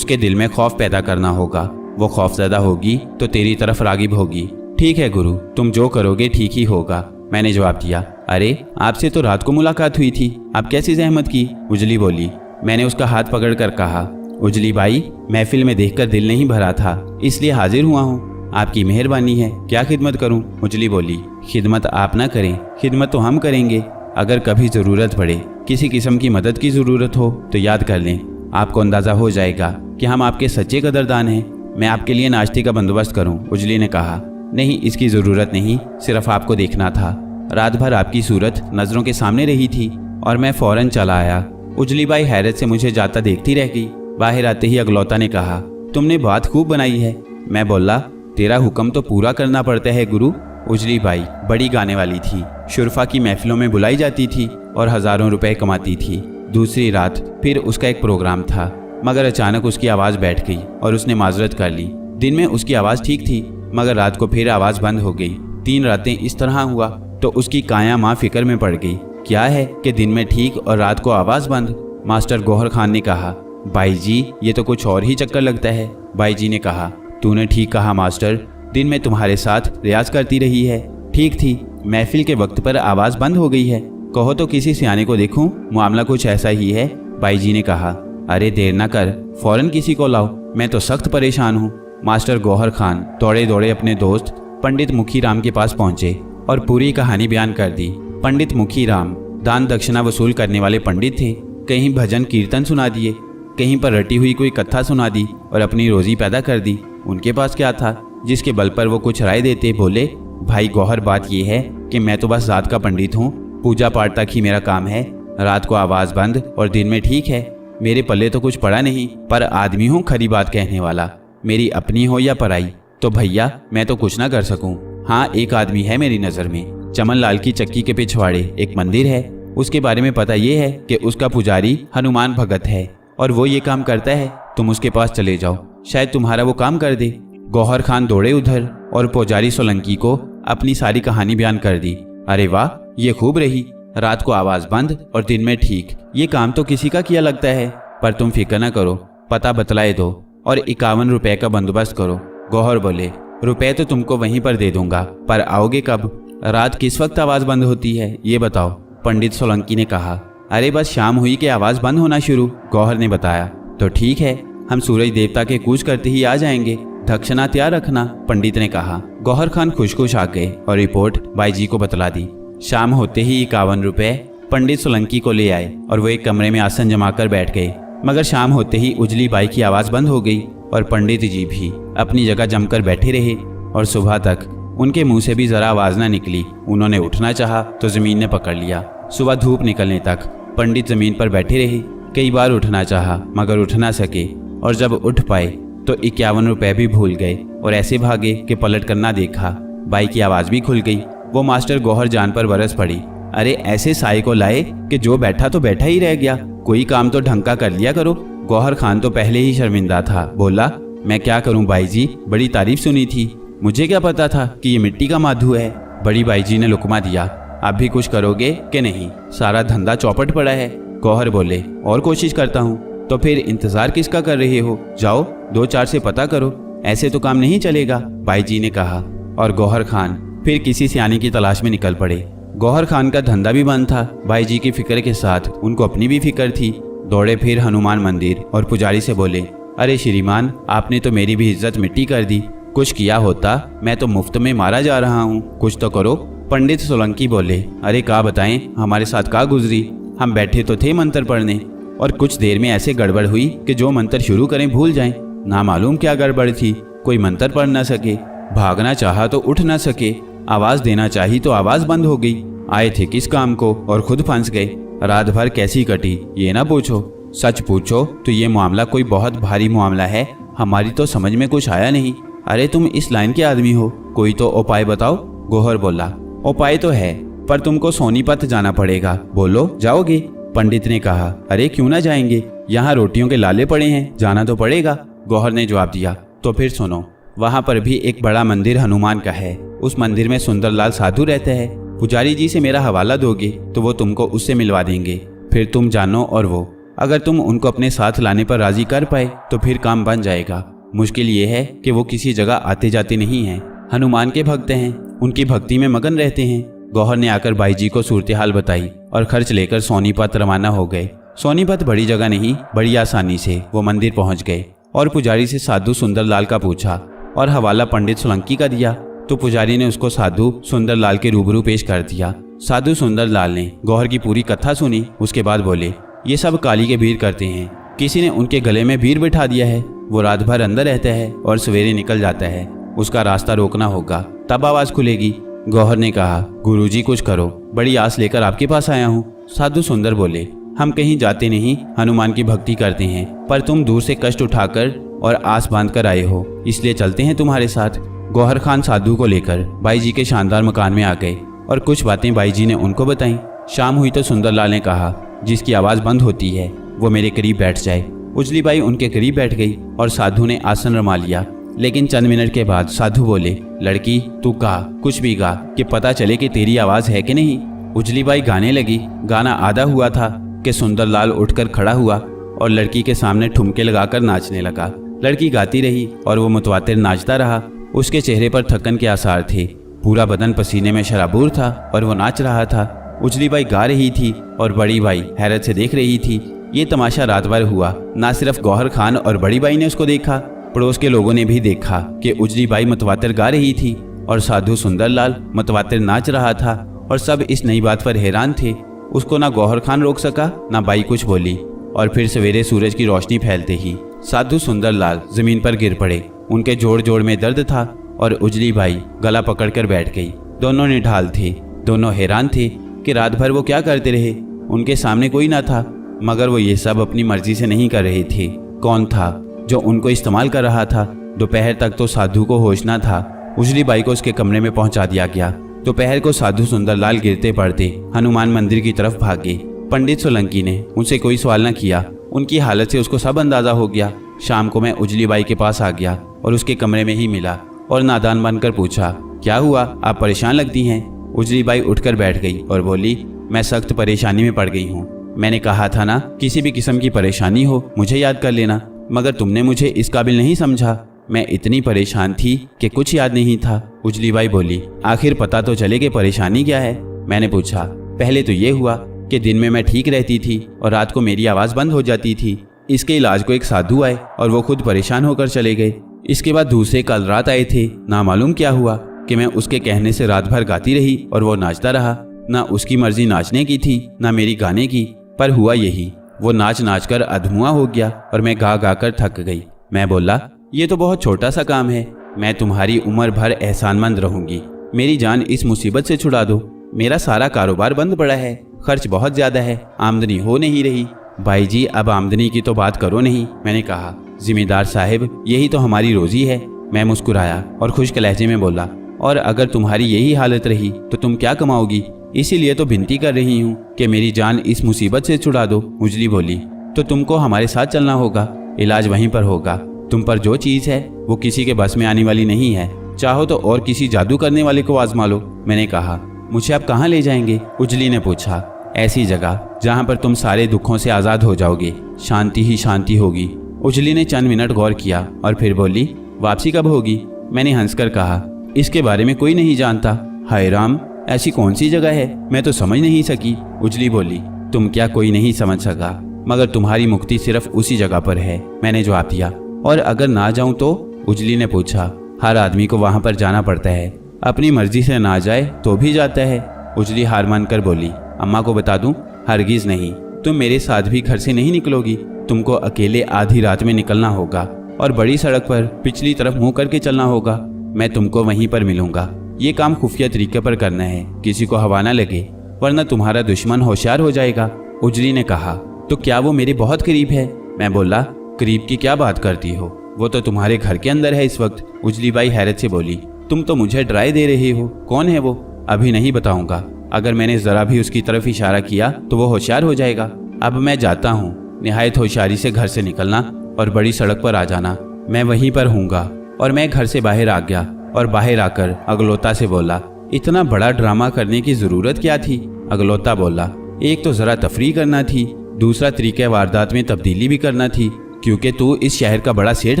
दिल में खौफ पैदा करना होगा। वो खौफज़दा होगी तो तेरी तरफ रागिब होगी। ठीक है गुरु, तुम जो करोगे ठीक ही होगा, मैंने जवाब दिया। अरे आपसे तो रात को मुलाकात हुई थी, आप कैसी जहमत की? उजली बोली। मैंने उसका हाथ पकड़कर कहा, उजली बाई, महफिल में देखकर दिल नहीं भरा था, इसलिए हाजिर हुआ हूँ। आपकी मेहरबानी है, क्या खिदमत करूँ? उजली बोली, खिदमत आप ना करें, खिदमत तो हम करेंगे। अगर कभी ज़रूरत पड़े, किसी किस्म की मदद की ज़रूरत हो तो याद कर लें। आपको अंदाज़ा हो जाएगा कि हम आपके सच्चे कदरदान हैं। मैं आपके लिए नाश्ते का बंदोबस्त करूं? उजली ने कहा, नहीं, इसकी ज़रूरत नहीं, सिर्फ आपको देखना था। रात भर आपकी सूरत नज़रों के सामने रही थी और मैं फ़ौरन चला आया। उजली बाई हैरत से मुझे जाता देखती रह गई। बाहर आते ही अगलौता ने कहा, तुमने बात खूब बनाई है। मैं बोला, तेरा हुक्म तो पूरा करना पड़ता है गुरु। उजली बाई बड़ी गाने वाली थी, शुरफा की महफिलों में बुलाई जाती थी और हज़ारों रुपए कमाती थी। दूसरी रात फिर उसका एक प्रोग्राम था, मगर अचानक उसकी आवाज़ बैठ गई और उसने माजरत कर ली। दिन में उसकी आवाज़ ठीक थी, मगर रात को फिर आवाज़ बंद हो गई। 3 रातें इस तरह हुआ तो उसकी काया माँ फिक्र में पड़ गई। क्या है कि दिन में ठीक और रात को आवाज़ बंद? मास्टर गौहर खान ने कहा, बाई जी, ये तो कुछ और ही चक्कर लगता है। बाई जी ने कहा, तूने ठीक कहा मास्टर, दिन में तुम्हारे साथ रियाज करती रही है, ठीक थी, महफिल के वक्त पर आवाज़ बंद हो गई है। कहो तो किसी सियाने को देखूं, मामला कुछ ऐसा ही है। बाई जी ने कहा, अरे देर ना कर, फौरन किसी को लाओ, मैं तो सख्त परेशान हूँ। मास्टर गौहर खान दौड़े दौड़े अपने दोस्त पंडित मुखीराम के पास पहुंचे और पूरी कहानी बयान कर दी। पंडित मुखीराम दान दक्षिणा वसूल करने वाले पंडित थे। कहीं भजन कीर्तन सुना दिए, कहीं पर रटी हुई कोई कथा सुना दी और अपनी रोजी पैदा कर दी। उनके पास क्या था जिसके बल पर वो कुछ राय देते? बोले, भाई गौहर, बात यह है कि मैं तो बस रात का पंडित हूँ, पूजा पाठ तक ही मेरा काम है। रात को आवाज़ बंद और दिन में ठीक है, मेरे पल्ले तो कुछ पड़ा नहीं, पर आदमी हूँ खरी बात कहने वाला, मेरी अपनी हो या पराई, तो भैया मैं तो कुछ ना कर सकूं। हाँ, एक आदमी है मेरी नज़र में, चमन लाल की चक्की के पिछवाड़े एक मंदिर है, उसके बारे में पता ये है कि उसका पुजारी हनुमान भगत है और वो ये काम करता है। तुम उसके पास चले जाओ, शायद तुम्हारा वो काम कर दे। गौहर खान दौड़े उधर और पुजारी सोलंकी को अपनी सारी कहानी बयान कर दी। अरे वाह, ये खूब रही, रात को आवाज़ बंद और दिन में ठीक, ये काम तो किसी का किया लगता है। पर तुम फिक्र न करो, पता बतलाए दो और 51 रुपए का बंदोबस्त करो। गौहर बोले, रुपए तो तुमको वहीं पर दे दूंगा, पर आओगे कब? रात किस वक्त आवाज़ बंद होती है ये बताओ? पंडित सोलंकी ने कहा, अरे बस शाम हुई कि आवाज़ बंद होना शुरू। गौहर ने बताया, तो ठीक है, हम सूरज देवता के कूच करते ही आ जाएंगे, दक्षिणा तैयार रखना, पंडित ने कहा। गौहर खान खुश खुश आ गए और रिपोर्ट बाई जी को बतला दी। शाम होते ही 51 रुपए पंडित सोलंकी को ले आए और वो एक कमरे में आसन जमाकर बैठ गए। मगर शाम होते ही उजली बाई की आवाज़ बंद हो गई और पंडित जी भी अपनी जगह जमकर बैठे रहे और सुबह तक उनके मुंह से भी ज़रा आवाज़ ना निकली। उन्होंने उठना चाहा तो ज़मीन ने पकड़ लिया। सुबह धूप निकलने तक पंडित ज़मीन पर बैठे रहे। कई बार उठना चाहा मगर उठ ना सके और जब उठ पाए तो 51 रुपए भी भूल गए और ऐसे भागे कि पलट कर ना देखा। बाई की आवाज़ भी खुल गई। वो मास्टर गौहर जान पर बरस पड़ी। अरे ऐसे साए को लाए कि जो बैठा तो बैठा ही रह गया, कोई काम तो ढंग का कर लिया करो। गौहर खान तो पहले ही शर्मिंदा था। बोला, मैं क्या करूं बाई जी, बड़ी तारीफ सुनी थी, मुझे क्या पता था कि ये मिट्टी का माधु है। बड़ी बाई जी ने लुकमा दिया, आप भी कुछ करोगे कि नहीं? सारा धंधा चौपट पड़ा है। गौहर बोले, और कोशिश करता हूँ। तो फिर इंतजार किसका कर रहे हो? जाओ 2-4 से पता करो, ऐसे तो काम नहीं चलेगा। बाई जी ने कहा, और गौहर खान फिर किसी सियानी की तलाश में निकल पड़े। गौहर खान का धंधा भी बंद था। भाई जी की फिक्र के साथ उनको अपनी भी फिक्र थी। दौड़े फिर हनुमान मंदिर और पुजारी से बोले, अरे श्रीमान, आपने तो मेरी भी इज्जत मिट्टी कर दी। कुछ किया होता, मैं तो मुफ्त में मारा जा रहा हूँ, कुछ तो करो। पंडित सोलंकी बोले, अरे क्या बताएं, हमारे साथ क्या गुजरी। हम बैठे तो थे मंत्र पढ़ने, और कुछ देर में ऐसे गड़बड़ हुई कि जो मंत्र शुरू करें भूल जाएं। ना मालूम क्या गड़बड़ थी, कोई मंत्र पढ़ ना सके, भागना चाहा तो उठ ना सके, आवाज देना चाही तो आवाज बंद हो गई। आए थे किस काम को और खुद फंस गए। रात भर कैसी कटी ये ना पूछो, सच पूछो तो ये मामला कोई बहुत भारी मामला है। हमारी तो समझ में कुछ आया नहीं। अरे तुम इस लाइन के आदमी हो, कोई तो उपाय बताओ। गौहर बोला, उपाय तो है, पर तुमको सोनीपत जाना पड़ेगा। बोलो, जाओगे? पंडित ने कहा, अरे क्यों ना जाएंगे, यहाँ रोटियों के लाले पड़े हैं, जाना तो पड़ेगा। गौहर ने जवाब दिया, तो फिर सुनो, वहाँ पर भी एक बड़ा मंदिर हनुमान का है। उस मंदिर में सुंदरलाल साधु रहते हैं। पुजारी जी से मेरा हवाला दोगे तो वो तुमको उससे मिलवा देंगे। फिर तुम जानो और वो, अगर तुम उनको अपने साथ लाने पर राजी कर पाए तो फिर काम बन जाएगा। मुश्किल ये है कि वो किसी जगह आते जाते नहीं हैं, हनुमान के भक्त हैं, उनकी भक्ति में मगन रहते हैं। गौहर ने आकर भाई जी को सूरत हाल बताई और खर्च लेकर सोनीपत रवाना हो गए। सोनीपत बड़ी जगह नहीं, बड़ी आसानी से वो मंदिर पहुंच गए और पुजारी से साधु सुंदरलाल का पूछा और हवाला पंडित सोलंकी का दिया। तो पुजारी ने उसको साधु सुंदरलाल के रूबरू पेश कर दिया। साधु सुंदरलाल ने गौहर की पूरी कथा सुनी। उसके बाद बोले, ये सब काली के भीड़ करते हैं, किसी ने उनके गले में भीड़ बिठा दिया है। वो रात भर अंदर रहता है और सवेरे निकल जाता है। उसका रास्ता रोकना होगा, तब आवाज खुलेगी। गौहर ने कहा, गुरुजी कुछ करो, बड़ी आस लेकर आपके पास आया हूँ। साधु सुंदर बोले, हम कहीं जाते नहीं, हनुमान की भक्ति करते हैं, पर तुम दूर से कष्ट उठाकर और आस बांध कर आए हो, इसलिए चलते हैं तुम्हारे साथ। गौहर खान साधु को लेकर भाई जी के शानदार मकान में आ गए और कुछ बातें भाई जी ने उनको बताई। शाम हुई तो सुंदरलाल ने कहा, जिसकी आवाज़ बंद होती है वो मेरे करीब बैठ जाए। उजली बाई उनके करीब बैठ गई और साधु ने आसन रमा लिया। लेकिन चंद मिनट के बाद साधु बोले, लड़की तू गा, कुछ भी गा, कि पता चले कि तेरी आवाज़ है कि नहीं। उजली बाई गाने लगी। गाना आधा हुआ था कि सुंदरलाल उठकर खड़ा हुआ और लड़की के सामने ठुमके लगाकर नाचने लगा। लड़की गाती रही और वो मुतवातिर नाचता रहा। उसके चेहरे पर थकन के आसार थे, पूरा बदन पसीने में शराबूर था और वो नाच रहा था। उजली बाई गा रही थी और बड़ी बाई हैरत से देख रही थी। ये तमाशा रात भर हुआ। ना सिर्फ गौहर खान और बड़ी बाई ने उसको देखा, पड़ोस के लोगों ने भी देखा कि उजली बाई मुतवातिर गा रही थी और साधु सुंदरलाल मुतवातिर नाच रहा था। और सब इस नई बात पर हैरान थे। उसको ना गौहर खान रोक सका, ना बाई कुछ बोली। और फिर सवेरे सूरज की रोशनी फैलते ही साधु सुंदरलाल जमीन पर गिर पड़े। उनके जोड़ जोड़ में दर्द था और उजली बाई गला पकड़कर बैठ गई। दोनों निढाल थे, दोनों हैरान थे कि रात भर वो क्या करते रहे। उनके सामने कोई ना था, मगर वो ये सब अपनी मर्जी से नहीं कर रहे थे। कौन था जो उनको इस्तेमाल कर रहा था? दोपहर तक तो साधु को होश ना था। उजली बाई को उसके कमरे में पहुंचा दिया गया। दोपहर को साधु सुंदरलाल गिरते पड़ते हनुमान मंदिर की तरफ भागे। पंडित सोलंकी ने उनसे कोई सवाल न किया। उनकी हालत से उसको सब अंदाजा हो गया। शाम को मैं उजली बाई के पास आ गया और उसके कमरे में ही मिला और नादान बनकर पूछा, क्या हुआ, आप परेशान लगती हैं? उजली बाई उठकर बैठ गई और बोली, मैं सख्त परेशानी में पड़ गई हूँ। मैंने कहा था ना, किसी भी किस्म की परेशानी हो मुझे याद कर लेना, मगर तुमने मुझे इस काबिल नहीं समझा। मैं इतनी परेशान थी कि कुछ याद नहीं था। उजली बाई बोली, आखिर पता तो चले कि परेशानी क्या है। मैंने पूछा, पहले तो ये हुआ कि दिन में मैं ठीक रहती थी और रात को मेरी आवाज़ बंद हो जाती थी। इसके इलाज को एक साधु आए और वो खुद परेशान होकर चले गए। इसके बाद दूसरे कल रात आए थे। ना मालूम क्या हुआ कि मैं उसके कहने से रात भर गाती रही और वो नाचता रहा। ना उसकी मर्जी नाचने की थी, ना मेरी गाने की, पर हुआ यही, वो नाच नाच कर अधमुआ हो गया और मैं गा गा कर थक गई। मैं बोला, ये तो बहुत छोटा सा काम है, मैं तुम्हारी उम्र भर एहसानमंद रहूंगी। मेरी जान इस मुसीबत से छुड़ा दो। मेरा सारा कारोबार बंद पड़ा है, खर्च बहुत ज्यादा है, आमदनी हो नहीं रही। भाई जी, अब आमदनी की तो बात करो नहीं। मैंने कहा, जिम्मेदार साहिब, यही तो हमारी रोजी है। मैं मुस्कुराया और खुश्क लहजे में बोला, और अगर तुम्हारी यही हालत रही तो तुम क्या कमाओगी? इसीलिए तो विनती कर रही हूँ कि मेरी जान इस मुसीबत से छुड़ा दो। उजली बोली, तो तुमको हमारे साथ चलना होगा, इलाज वहीं पर होगा। तुम पर जो चीज़ है वो किसी के बस में आने वाली नहीं है। चाहो तो और किसी जादू करने वाले को आजमा लो। मैंने कहा, मुझे आप कहाँ ले जाएंगे? उजली ने पूछा, ऐसी जगह जहाँ पर तुम सारे दुखों से आज़ाद हो जाओगे, शांति ही शांति होगी। उजली ने चंद मिनट गौर किया और फिर बोली, वापसी कब होगी? मैंने हंसकर कहा, इसके बारे में कोई नहीं जानता। हाय राम, ऐसी कौन सी जगह है, मैं तो समझ नहीं सकी। उजली बोली, तुम क्या कोई नहीं समझ सका, मगर तुम्हारी मुक्ति सिर्फ उसी जगह पर है, मैंने जवाब दिया। और अगर ना जाऊं तो? उजली ने पूछा। हर आदमी को वहां पर जाना पड़ता है, अपनी मर्जी से ना जाए तो भी जाता है। उजली हार मानकर बोली, अम्मा को बता दूं? हरगिज नहीं, तुम मेरे साथ भी घर से नहीं निकलोगी। तुमको अकेले आधी रात में निकलना होगा और बड़ी सड़क पर पिछली तरफ मुंह करके चलना होगा। मैं तुमको वहीं पर मिलूंगा। ये काम खुफिया तरीके पर करना है, किसी को हवा ना लगे, वरना तुम्हारा दुश्मन होशियार हो जाएगा। उजली ने कहा, तो क्या वो मेरे बहुत करीब है? मैं बोला, करीब की क्या बात करती हो, वो तो तुम्हारे घर के अंदर है इस वक्त। उजली बाई हैरत से बोली, तुम तो मुझे डराए दे रहे हो। कौन है वो? अभी नहीं बताऊंगा। अगर मैंने जरा भी उसकी तरफ इशारा किया तो वो होशियार हो जाएगा। अब मैं जाता हूँ। निहायत होशियारी से घर से निकलना और बड़ी सड़क पर आ जाना, मैं वहीं पर हूँगा। और मैं घर से बाहर आ गया और बाहर आकर अगलोता से बोला, इतना बड़ा ड्रामा करने की जरूरत क्या थी? अगलोता बोला, एक तो जरा तफरीह करना थी, दूसरा तरीके वारदात में तब्दीली भी करना थी, क्योंकि तू इस शहर का बड़ा सेठ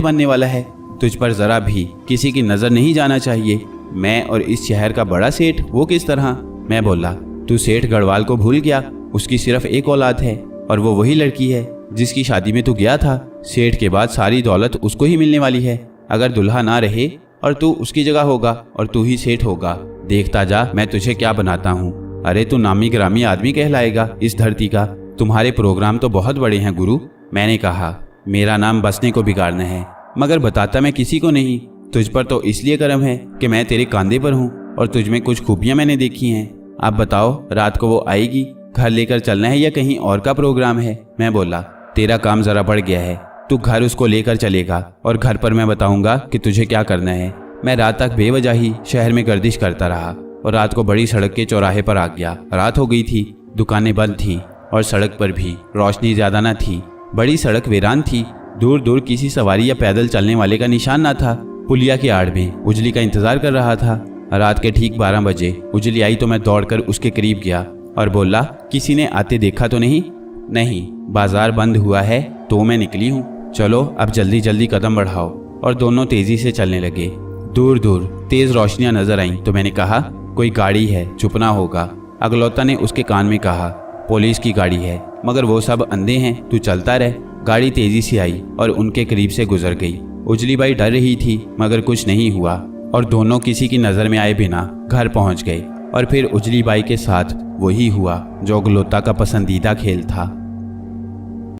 बनने वाला है। तुझ पर जरा भी किसी की नजर नहीं जाना चाहिए। मैं और इस शहर का बड़ा सेठ, वो किस तरह? मैं बोला, तू सेठ गढ़वाल को भूल गया? उसकी सिर्फ एक औलाद है और वो वही लड़की है जिसकी शादी में तू गया था। सेठ के बाद सारी दौलत उसको ही मिलने वाली है। अगर दुल्हा ना रहे और तू उसकी जगह होगा और तू ही सेठ होगा, देखता जा मैं तुझे क्या बनाता हूँ। अरे तू नामी ग्रामी आदमी कहलाएगा इस धरती का। तुम्हारे प्रोग्राम तो बहुत बड़े हैं गुरु। मैंने कहा, मेरा नाम बसने को बिगाड़ना है, मगर बताता मैं किसी को नहीं। तुझ पर तो इसलिए करम है कि मैं तेरे कांधे पर हूँ और तुझ में कुछ खूबियाँ मैंने देखी हैं। अब बताओ, रात को वो आएगी, घर लेकर चलना है या कहीं और का प्रोग्राम है? मैं बोला, तेरा काम जरा बढ़ गया है, तू घर उसको लेकर चलेगा और घर पर मैं बताऊंगा कि तुझे क्या करना है। मैं रात तक बेवजह ही शहर में गर्दिश करता रहा और रात को बड़ी सड़क के चौराहे पर आ गया। रात हो गई थी, दुकानें बंद थीं और सड़क पर भी रोशनी ज्यादा न थी। बड़ी सड़क वीरान थी, दूर दूर किसी सवारी या पैदल चलने वाले का निशान न था। पुलिया की आड़ में उजली का इंतजार कर रहा था। रात के ठीक 12 बजे उजली आई तो मैं दौड़कर उसके करीब गया और बोला, किसी ने आते देखा तो नहीं? नहीं, बाजार बंद हुआ है तो मैं निकली हूँ। चलो अब जल्दी जल्दी कदम बढ़ाओ। और दोनों तेजी से चलने लगे। दूर दूर तेज रोशनियां नजर आईं तो मैंने कहा, कोई गाड़ी है, छुपना होगा। अगलौता ने उसके कान में कहा, पुलिस की गाड़ी है, मगर वो सब अंधे हैं, तू चलता रह। गाड़ी तेजी से आई और उनके करीब से गुजर गई। उजली बाई डर रही थी मगर कुछ नहीं हुआ और दोनों किसी की नजर में आए बिना घर पहुंच गए। और फिर उजली बाई के साथ वही हुआ जो अगलौता का पसंदीदा खेल था।